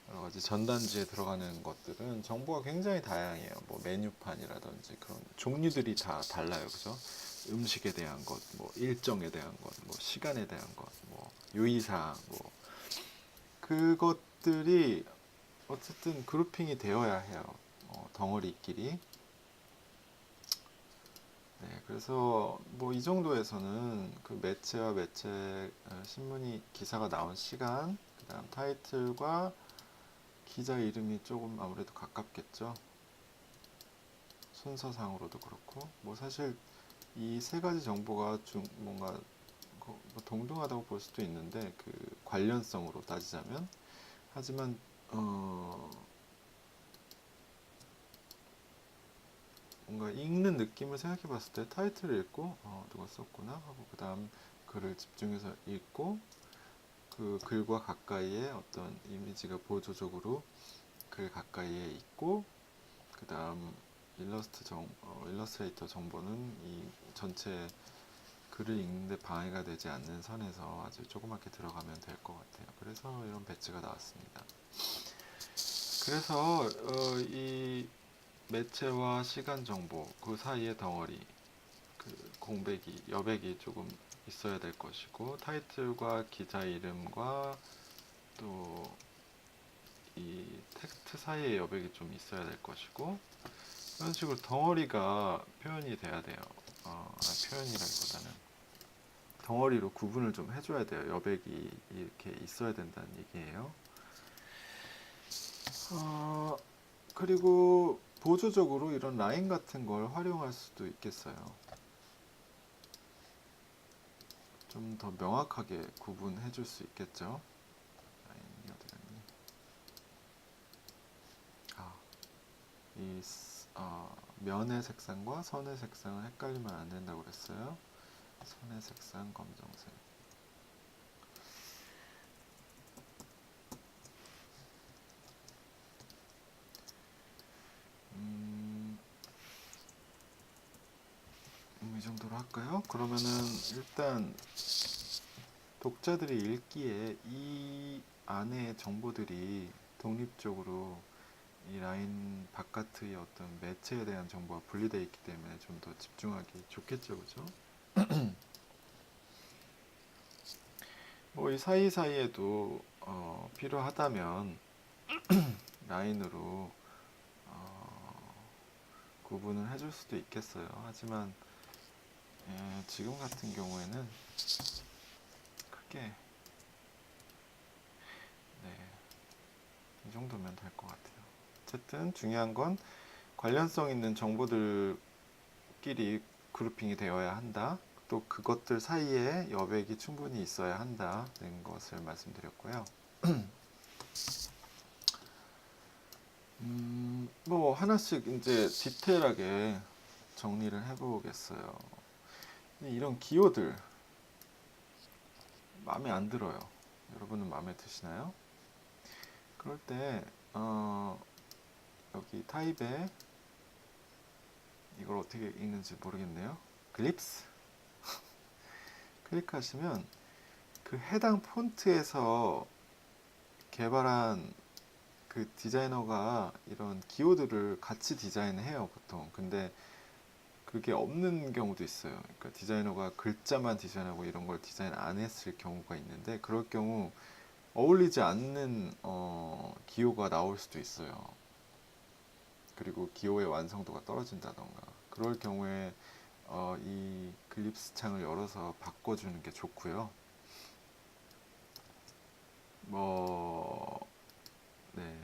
여러 가지 전단지에 들어가는 것들은 정보가 굉장히 다양해요. 뭐 메뉴판이라든지 그런 종류들이 다 달라요. 그죠? 음식에 대한 것, 뭐 일정에 대한 것, 뭐 시간에 대한 것, 뭐 유의사항, 뭐 그것들이 어쨌든 그룹핑이 되어야 해요. 덩어리끼리. 네, 그래서 뭐 이 정도에서는 그 매체와 매체 신문이 기사가 나온 시간, 그다음 타이틀과 기자 이름이 조금 아무래도 가깝겠죠. 순서상으로도 그렇고 뭐 사실 이 세 가지 정보가 뭔가 뭐 동등하다고 볼 수도 있는데 그 관련성으로 따지자면 하지만 뭔가 읽는 느낌을 생각해 봤을 때 타이틀을 읽고 누가 썼구나 하고 그 다음 글을 집중해서 읽고 그 글과 가까이에 어떤 이미지가 보조적으로 글 가까이에 있고 그 다음 일러스트레이터 정보는 이 전체 글을 읽는데 방해가 되지 않는 선에서 아주 조그맣게 들어가면 될 것 같아요. 그래서 이런 배치가 나왔습니다. 그래서 이 매체와 시간 정보 그 사이의 덩어리 그 여백이 조금 있어야 될 것이고 타이틀과 기자 이름과 또 이 텍스트 사이의 여백이 좀 있어야 될 것이고 이런 식으로 덩어리가 표현이 돼야 돼요. 표현이라기보다는 덩어리로 구분을 좀 해줘야 돼요. 여백이 이렇게 있어야 된다는 얘기예요. 그리고 보조적으로 이런 라인 같은 걸 활용할 수도 있겠어요. 좀 더 명확하게 구분해 줄 수 있겠죠. 라인이 어디 갔니? 이 면의 색상과 선의 색상을 헷갈리면 안 된다고 그랬어요. 선의 색상 검정색. 이 정도로 할까요? 그러면은 일단 독자들이 읽기에 이 안에 정보들이 독립적으로 이 라인 바깥의 어떤 매체에 대한 정보가 분리되어 있기 때문에 좀 더 집중하기 좋겠죠, 그죠? 뭐 이 사이사이에도 필요하다면 라인으로 구분을 해줄 수도 있겠어요. 하지만 지금 같은 경우에는 크게 네, 이 정도면 될 것 같아요. 어쨌든 중요한 건 관련성 있는 정보들끼리 그룹핑이 되어야 한다. 또 그것들 사이에 여백이 충분히 있어야 한다는 것을 말씀드렸고요. 뭐 하나씩 이제 디테일하게 정리를 해보겠어요. 이런 기호들 마음에 안 들어요. 여러분은 마음에 드시나요? 그럴 때 여기 타입에 이걸 어떻게 읽는지 모르겠네요. 글립스 클릭하시면 그 해당 폰트에서 개발한 그 디자이너가 이런 기호들을 같이 디자인해요, 보통. 근데 그게 없는 경우도 있어요. 그러니까 디자이너가 글자만 디자인하고 이런 걸 디자인 안 했을 경우가 있는데, 그럴 경우 어울리지 않는 기호가 나올 수도 있어요. 그리고 기호의 완성도가 떨어진다던가. 그럴 경우에 이 글립스 창을 열어서 바꿔주는 게 좋고요. 네,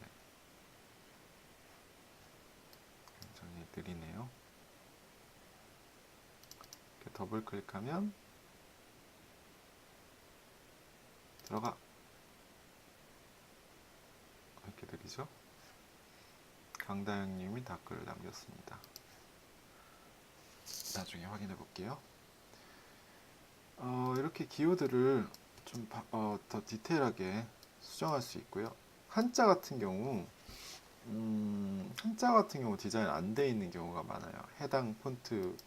굉장히 느리네요. 이렇게 더블 클릭하면 들어가. 이렇게 느리죠? 강다영님이 댓글을 남겼습니다. 나중에 확인해 볼게요. 이렇게 기호들을 좀 더 디테일하게 수정할 수 있고요. 한자 같은 경우 디자인 안 돼 있는 경우가 많아요. 해당 폰트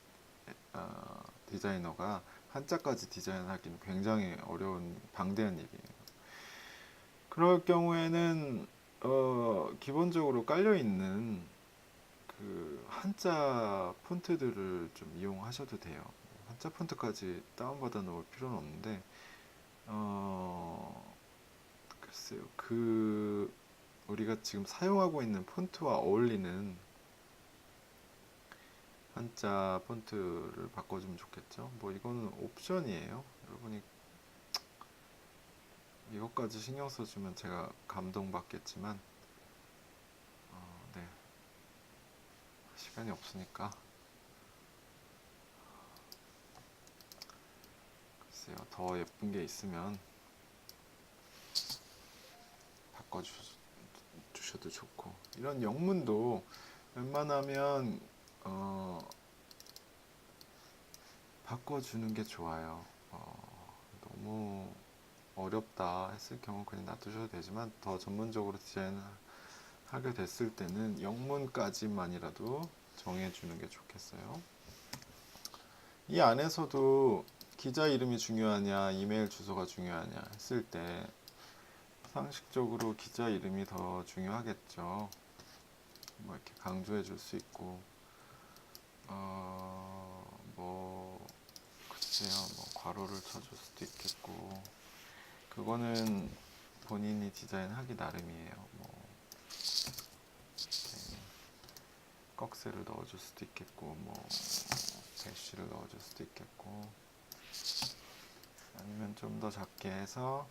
디자이너가 한자까지 디자인하기는 굉장히 어려운 방대한 일이에요. 그럴 경우에는 기본적으로 깔려 있는 그 한자 폰트들을 좀 이용하셔도 돼요. 한자 폰트까지 다운받아 놓을 필요는 없는데 글쎄요, 그 우리가 지금 사용하고 있는 폰트와 어울리는 한자 폰트를 바꿔주면 좋겠죠. 뭐 이거는 옵션이에요. 여러분이 이것까지 신경 써주면 제가 감동받겠지만 네, 시간이 없으니까 글쎄요, 더 예쁜 게 있으면 바꿔주셔도 좋고, 이런 영문도 웬만하면 바꿔주는 게 좋아요. 너무 어렵다 했을 경우 그냥 놔두셔도 되지만, 더 전문적으로 디자인하게 됐을 때는 영문까지만이라도 정해주는 게 좋겠어요. 이 안에서도 기자 이름이 중요하냐, 이메일 주소가 중요하냐 했을 때 상식적으로 기자 이름이 더 중요하겠죠. 뭐 이렇게 강조해 줄 수 있고, 뭐 글쎄요, 뭐 괄호를 쳐줄 수도 있겠고, 그거는 본인이 디자인하기 나름이에요. 뭐 이렇게 꺽쇠를 넣어줄 수도 있겠고, 뭐 대쉬를 넣어줄 수도 있겠고, 아니면 좀 더 작게 해서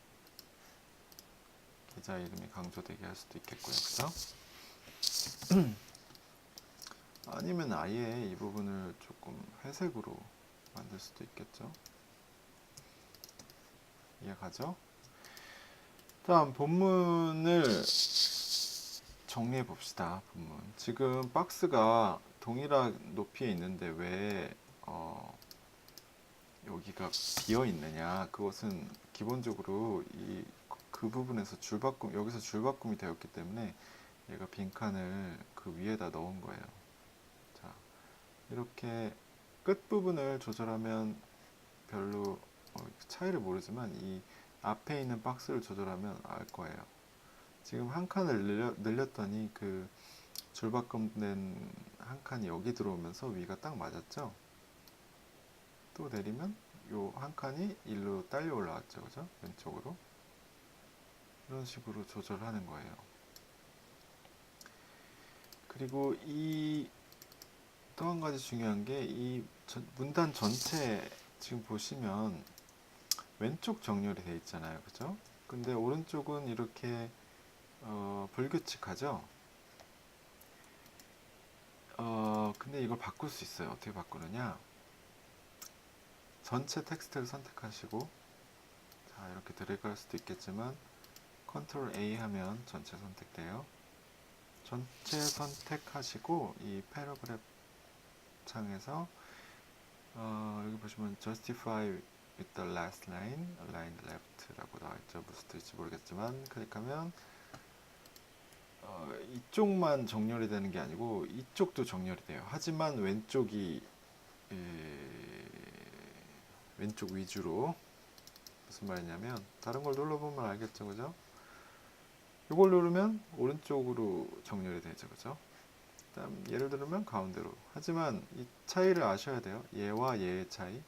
기자 이름이 강조되게 할 수도 있겠고요. 그죠? 아니면 아예 이 부분을 조금 회색으로 만들 수도 있겠죠. 이해가죠? 다음 본문을 정리해 봅시다. 본문. 지금 박스가 동일한 높이에 있는데 왜 여기가 비어 있느냐? 그것은 기본적으로 그 부분에서 여기서 줄바꿈이 되었기 때문에 얘가 빈칸을 그 위에다 넣은 거예요. 자, 이렇게 끝부분을 조절하면 별로 차이를 모르지만 이 앞에 있는 박스를 조절하면 알 거예요. 지금 한 칸을 늘렸더니 그 줄바꿈된 한 칸이 여기 들어오면서 위가 딱 맞았죠? 또 내리면 요 한 칸이 일로 딸려 올라왔죠, 그죠? 왼쪽으로. 이런 식으로 조절하는 거예요. 그리고 이 또 한 가지 중요한 게 이 문단 전체 지금 보시면 왼쪽 정렬이 돼 있잖아요, 그죠? 근데 오른쪽은 이렇게 불규칙하죠? 근데 이걸 바꿀 수 있어요. 어떻게 바꾸느냐? 전체 텍스트를 선택하시고, 자, 이렇게 드래그 할 수도 있겠지만, 컨트롤 A 하면 전체 선택돼요. 전체 선택하시고, 이 패러그래프 창에서, 여기 보시면 justify with the last line, aligned left라고 나와있죠. 무슨 뜻인지 모르겠지만, 클릭하면, 이쪽만 정렬이 되는 게 아니고 이쪽도 정렬이 돼요. 하지만 왼쪽이 왼쪽 위주로. 무슨 말이냐면 다른 걸 눌러보면 알겠죠, 그죠? 이걸 누르면 오른쪽으로 정렬이 되죠, 그죠? 그다음 얘를 누르면 가운데로. 하지만 이 차이를 아셔야 돼요. 얘와 얘의 차이.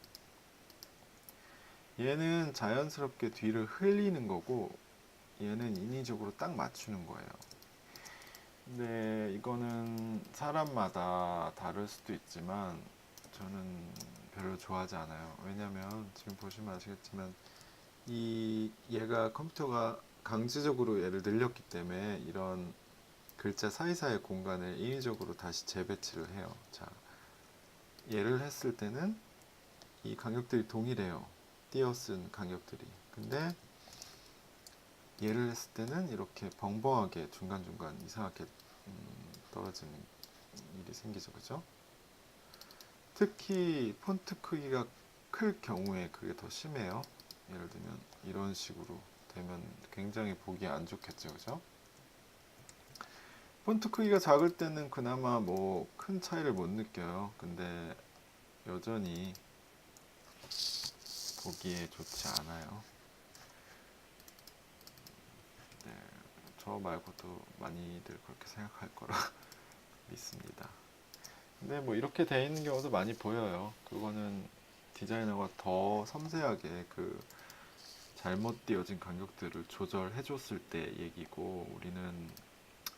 얘는 자연스럽게 뒤를 흘리는 거고 얘는 인위적으로 딱 맞추는 거예요. 근데 이거는 사람마다 다를 수도 있지만 저는 별로 좋아하지 않아요. 왜냐면 지금 보시면 아시겠지만 얘가 컴퓨터가 강제적으로 얘를 늘렸기 때문에 이런 글자 사이사이 공간을 인위적으로 다시 재배치를 해요. 자, 얘를 했을 때는 이 간격들이 동일해요. 띄어쓴 간격들이. 근데 얘를 했을 때는 이렇게 벙벙하게 중간중간 이상하게 떨어지는 일이 생기죠, 그죠? 특히 폰트 크기가 클 경우에 그게 더 심해요. 예를 들면 이런 식으로 되면 굉장히 보기 안 좋겠죠, 그죠? 폰트 크기가 작을 때는 그나마 뭐 큰 차이를 못 느껴요. 근데 여전히 보기에 좋지 않아요. 네, 저 말고도 많이들 그렇게 생각할 거라 믿습니다. 근데 뭐 이렇게 돼 있는 경우도 많이 보여요. 그거는 디자이너가 더 섬세하게 그 잘못 띄어진 간격들을 조절해 줬을 때 얘기고 우리는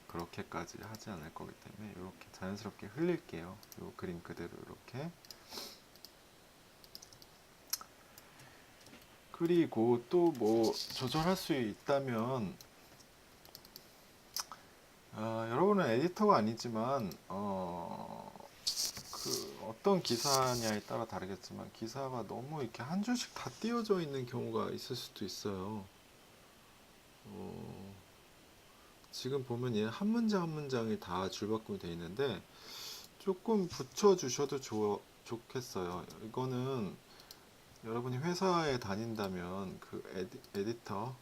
그렇게까지 하지 않을 거기 때문에 이렇게 자연스럽게 흘릴게요. 이 그림 그대로 이렇게. 그리고 또 뭐 조절할 수 있다면 여러분은 에디터가 아니지만 어떤 기사냐에 따라 다르겠지만 기사가 너무 이렇게 한 줄씩 다 띄어져 있는 경우가 있을 수도 있어요. 지금 보면 얘 한 문장 한 문장이 다 줄바꿈이 되어 있는데 조금 붙여주셔도 좋겠어요. 이거는 여러분이 회사에 다닌다면 그 에디터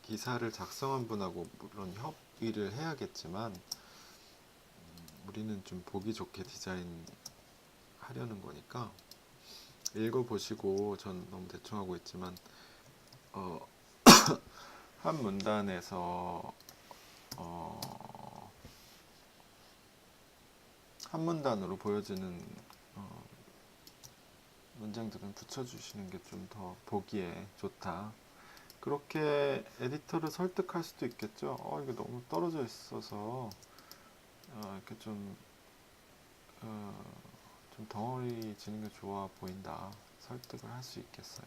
기사를 작성한 분하고 물론 협의를 해야겠지만 우리는 좀 보기 좋게 디자인 하려는 거니까 읽어보시고 전 너무 대충 하고 있지만 한 문단에서 한 문단으로 보여지는 문장들은 붙여주시는 게 좀 더 보기에 좋다. 그렇게 에디터를 설득할 수도 있겠죠. 이게 너무 떨어져 있어서 이렇게 좀 덩어리 지는 게 좋아 보인다. 설득을 할 수 있겠어요.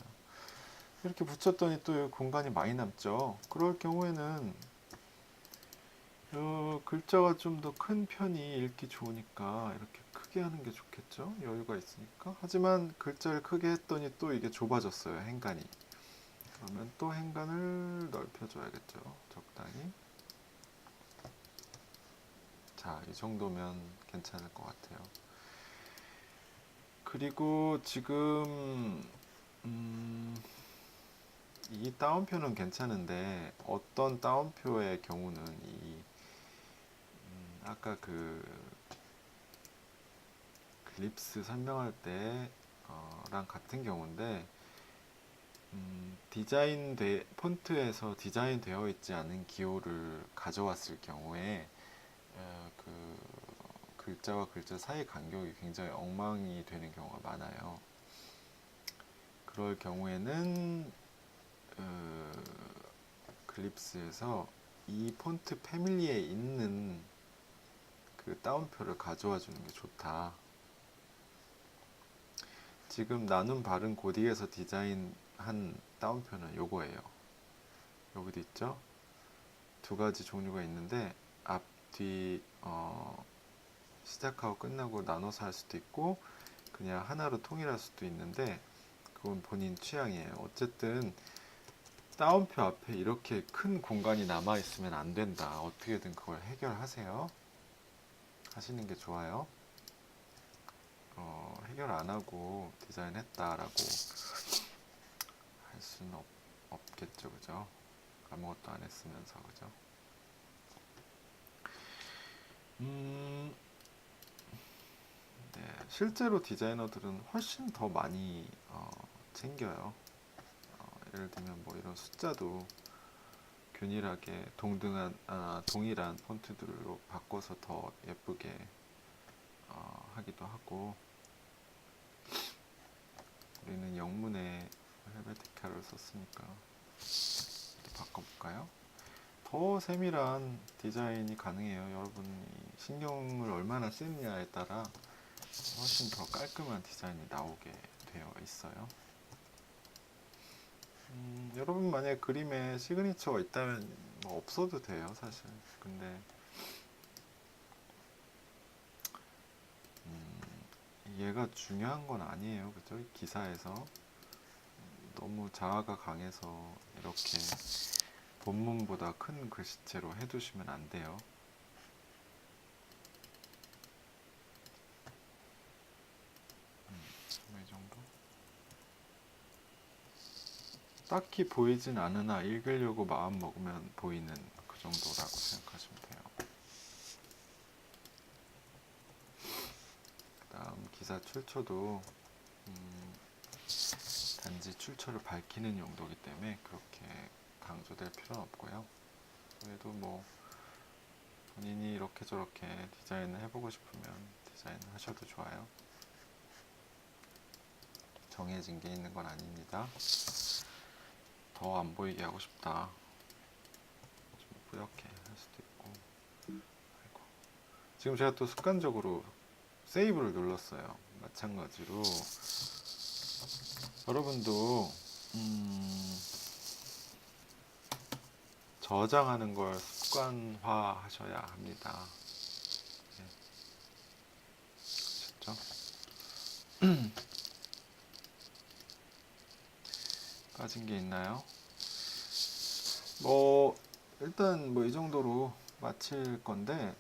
이렇게 붙였더니 또 공간이 많이 남죠. 그럴 경우에는 글자가 좀 더 큰 편이 읽기 좋으니까 이렇게 크게 하는 게 좋겠죠. 여유가 있으니까. 하지만 글자를 크게 했더니 또 이게 좁아졌어요. 행간이. 그러면 또 행간을 넓혀줘야겠죠. 적당히. 자, 이 정도면 괜찮을 것 같아요. 그리고 지금 이 따옴표는 괜찮은데 어떤 따옴표의 경우는 아까 그 글립스 설명할 때랑 같은 경우인데 폰트에서 디자인되어 있지 않은 기호를 가져왔을 경우에 그 글자와 글자 사이 간격이 굉장히 엉망이 되는 경우가 많아요. 그럴 경우에는 글립스에서 이 폰트 패밀리에 있는 그 따옴표를 가져와 주는 게 좋다. 지금 나눔 바른 고딕에서 디자인한 따옴표는 요거예요. 여기도 있죠? 두 가지 종류가 있는데 앞, 뒤 시작하고 끝나고 나눠서 할 수도 있고 그냥 하나로 통일할 수도 있는데 그건 본인 취향이에요. 어쨌든 따옴표 앞에 이렇게 큰 공간이 남아 있으면 안 된다. 어떻게든 그걸 해결하세요. 하시는 게 좋아요. 해결 안 하고 디자인했다라고 할 수는 없겠죠, 그죠? 아무것도 안 했으면서, 그죠? 네, 실제로 디자이너들은 훨씬 더 많이 챙겨요. 예를 들면 뭐 이런 숫자도 균일하게 동일한 폰트들로 바꿔서 더 예쁘게 하기도 하고, 우리는 영문에 헬베티카를 썼으니까 또 바꿔볼까요? 더 세밀한 디자인이 가능해요. 여러분이 신경을 얼마나 쓰느냐에 따라 훨씬 더 깔끔한 디자인이 나오게 되어 있어요. 여러분 만약에 그림에 시그니처가 있다면 뭐 없어도 돼요, 사실. 근데 얘가 중요한 건 아니에요, 그죠? 기사에서 너무 자아가 강해서 이렇게 본문보다 큰 글씨체로 해두시면 안 돼요. 이 정도? 딱히 보이진 않으나 읽으려고 마음 먹으면 보이는 그 정도라고 생각하시면 돼요. 그 다음 기사 출처도 단지 출처를 밝히는 용도이기 때문에 그렇게 강조될 필요는 없고요. 그래도 뭐 본인이 이렇게 저렇게 디자인을 해보고 싶으면 디자인을 하셔도 좋아요. 정해진 게 있는 건 아닙니다. 더 안 보이게 하고 싶다. 좀 뿌옇게 할 수도 있고. 아이고. 지금 제가 또 습관적으로 세이브를 눌렀어요. 마찬가지로 여러분도 저장하는 걸 습관화 하셔야 합니다. 네. 아셨죠? 빠진 게 있나요? 뭐 일단 뭐 이 정도로 마칠 건데,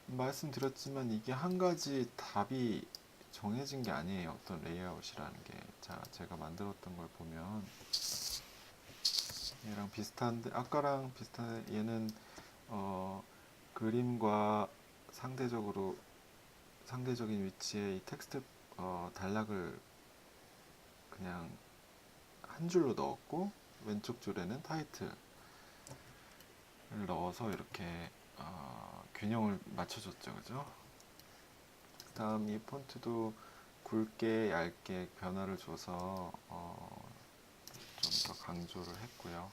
말씀드렸지만 이게 한 가지 답이 정해진 게 아니에요. 어떤 레이아웃이라는 게. 자, 제가 만들었던 걸 보면 얘랑 비슷한데, 아까랑 비슷한데 얘는 그림과 상대적인 위치에 이 텍스트 단락을 그냥 한 줄로 넣었고, 왼쪽 줄에는 타이틀을 넣어서 이렇게 균형을 맞춰줬죠, 그죠? 그 다음 이 폰트도 굵게 얇게 변화를 줘서 좀 더 강조를 했고요.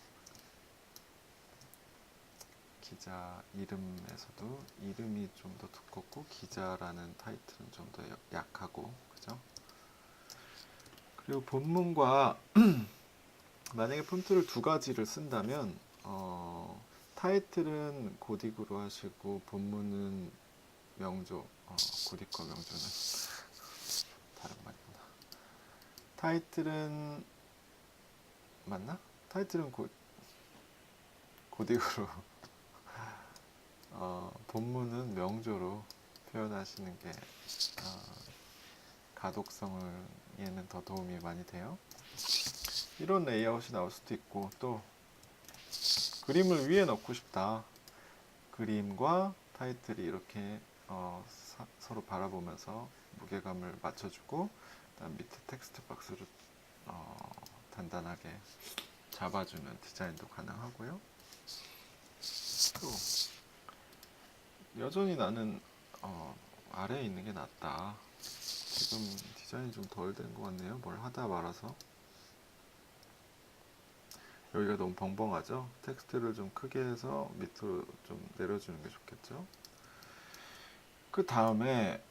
기자 이름에서도 이름이 좀 더 두껍고 기자라는 타이틀은 좀 더 약하고, 그죠? 그리고 본문과 만약에 폰트를 두 가지를 쓴다면 타이틀은 고딕으로 하시고 본문은 명조, 고딕과 명조는 다른 말이구나. 타이틀은 맞나? 타이틀은 고딕으로 본문은 명조로 표현하시는 게 가독성에는 더 도움이 많이 돼요. 이런 레이아웃이 나올 수도 있고, 또 그림을 위에 넣고 싶다. 그림과 타이틀이 이렇게 서로 바라보면서 무게감을 맞춰주고, 그다음 밑에 텍스트 박스로 단단하게 잡아주는 디자인도 가능하고요. 또 여전히 나는 아래에 있는 게 낫다. 지금 디자인이 좀 덜 된 것 같네요. 뭘 하다 말아서. 여기가 너무 벙벙하죠? 텍스트를 좀 크게 해서 밑으로 좀 내려주는 게 좋겠죠? 그 다음에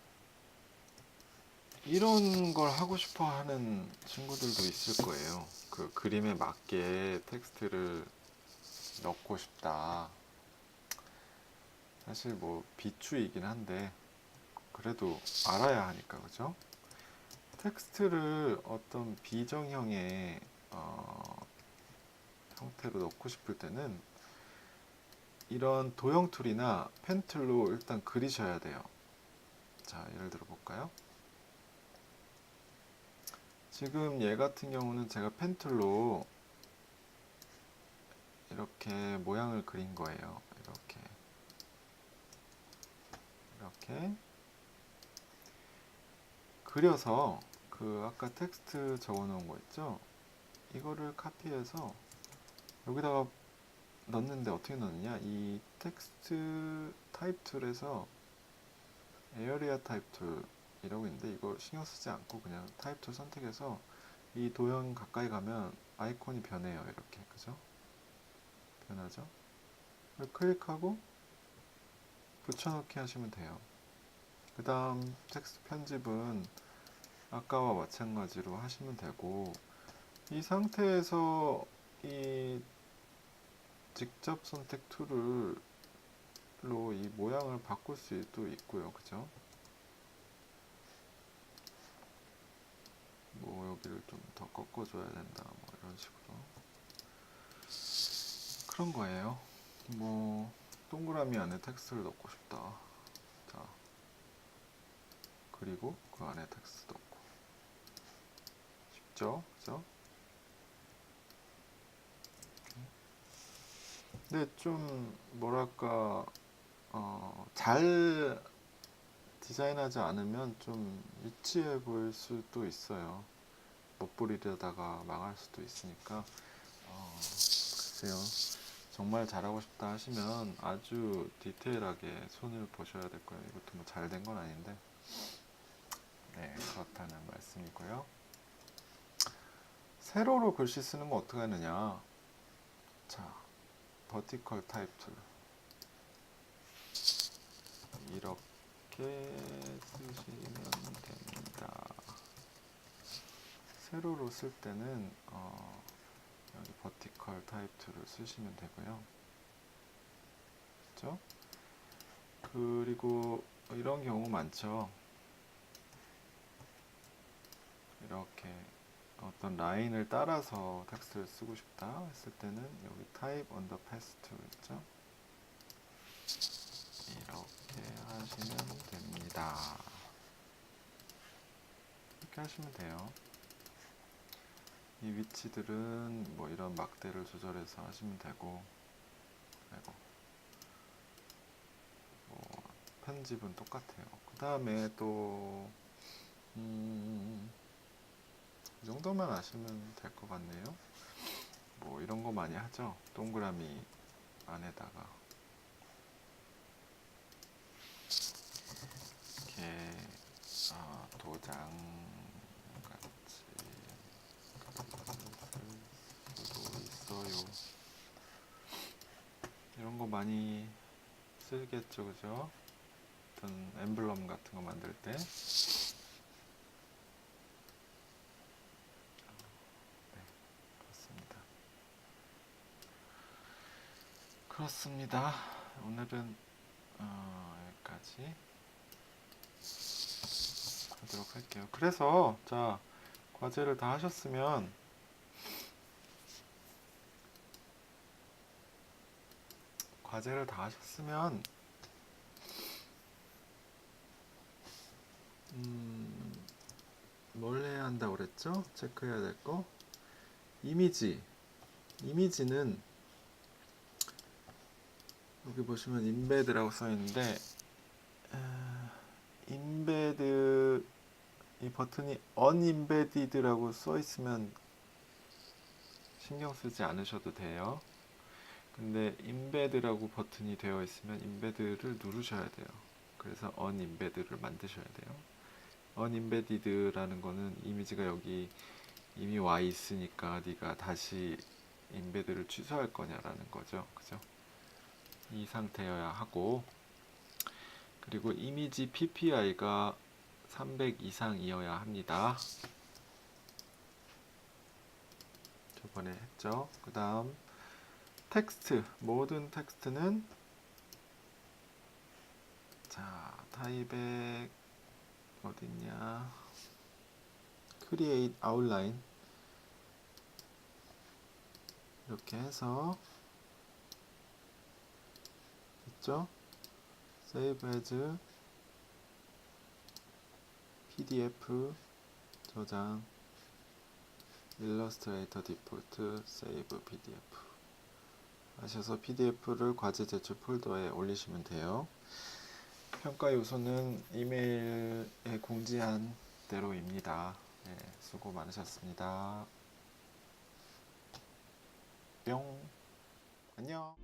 이런 걸 하고 싶어 하는 친구들도 있을 거예요. 그 그림에 맞게 텍스트를 넣고 싶다. 사실 뭐 비추이긴 한데 그래도 알아야 하니까, 그죠? 텍스트를 어떤 비정형의 형태로 넣고 싶을 때는 이런 도형 툴이나 펜 툴로 일단 그리셔야 돼요. 자, 예를 들어 볼까요? 지금 얘 같은 경우는 제가 펜 툴로 이렇게 모양을 그린 거예요. 이렇게 그려서 그 아까 텍스트 적어 놓은 거 있죠? 이거를 카피해서 여기다가 넣는데 어떻게 넣느냐? 이 텍스트 타입 툴에서 에어리아 타입 툴이라고 있는데 이거 신경 쓰지 않고 그냥 타입 툴 선택해서 이 도형 가까이 가면 아이콘이 변해요. 이렇게, 그죠? 변하죠? 클릭하고 붙여넣기 하시면 돼요. 그 다음 텍스트 편집은 아까와 마찬가지로 하시면 되고, 이 상태에서 이 직접 선택 툴로 이 모양을 바꿀 수도 있고요. 그죠? 뭐 여기를 좀 더 꺾어줘야 된다. 뭐 이런 식으로. 그런 거예요. 뭐 동그라미 안에 텍스트를 넣고 싶다. 자, 그리고 그 안에 텍스트 넣고. 쉽죠? 그죠? 근데 좀 뭐랄까 잘 디자인하지 않으면 좀 유치해 보일 수도 있어요. 멋부리려다가 망할 수도 있으니까 글쎄요. 정말 잘하고 싶다 하시면 아주 디테일하게 손을 보셔야 될 거예요. 이것도 뭐 잘 된 건 아닌데 네, 그렇다는 말씀이고요. 세로로 글씨 쓰는 거 어떻게 하느냐. 자, 버티컬 타입 툴 이렇게 쓰시면 됩니다. 세로로 쓸 때는 여기 버티컬 타입 툴을 쓰시면 되고요. 그렇죠? 그리고 이런 경우 많죠. 이렇게 어떤 라인을 따라서 텍스트를 쓰고 싶다 했을 때는 여기 타입 언더 패스 툴 있죠? 이렇게 하시면 됩니다. 이렇게 하시면 돼요. 이 위치들은 뭐 이런 막대를 조절해서 하시면 되고, 그리고 뭐 편집은 똑같아요. 그 다음에 또 이 정도만 아시면 될 것 같네요. 뭐 이런 거 많이 하죠. 동그라미 안에다가 이렇게 도장 같이 쓸 수도 있어요. 이런 거 많이 쓰겠죠, 그죠? 어떤 엠블럼 같은 거 만들 때. 네, 그렇습니다. 오늘은 여기까지 하도록 할게요. 그래서 자, 과제를 다 하셨으면 뭘 해야 한다고 그랬죠? 체크해야 될 거. 이미지는 여기 보시면 인베드라고 써 있는데 인베드 버튼이 unembeded라고 써 있으면 신경 쓰지 않으셔도 돼요. 근데 embed라고 버튼이 되어 있으면 embed를 누르셔야 돼요. 그래서 unembed를 만드셔야 돼요. unembeded라는 거는 이미지가 여기 이미 와 있으니까 네가 다시 embed를 취소할 거냐라는 거죠. 그죠? 이 상태여야 하고, 그리고 이미지 PPI가 300 이상이어야 합니다. 저번에 했죠. 그 다음 텍스트, 모든 텍스트는 자 타입의 어딨냐, create outline 이렇게 해서 있죠. save as pdf 저장, 일러스트레이터 디폴트 save pdf 하셔서 pdf를 과제 제출 폴더에 올리시면 돼요. 평가 요소는 이메일에 공지한 대로입니다. 네, 수고 많으셨습니다. 뿅. 안녕.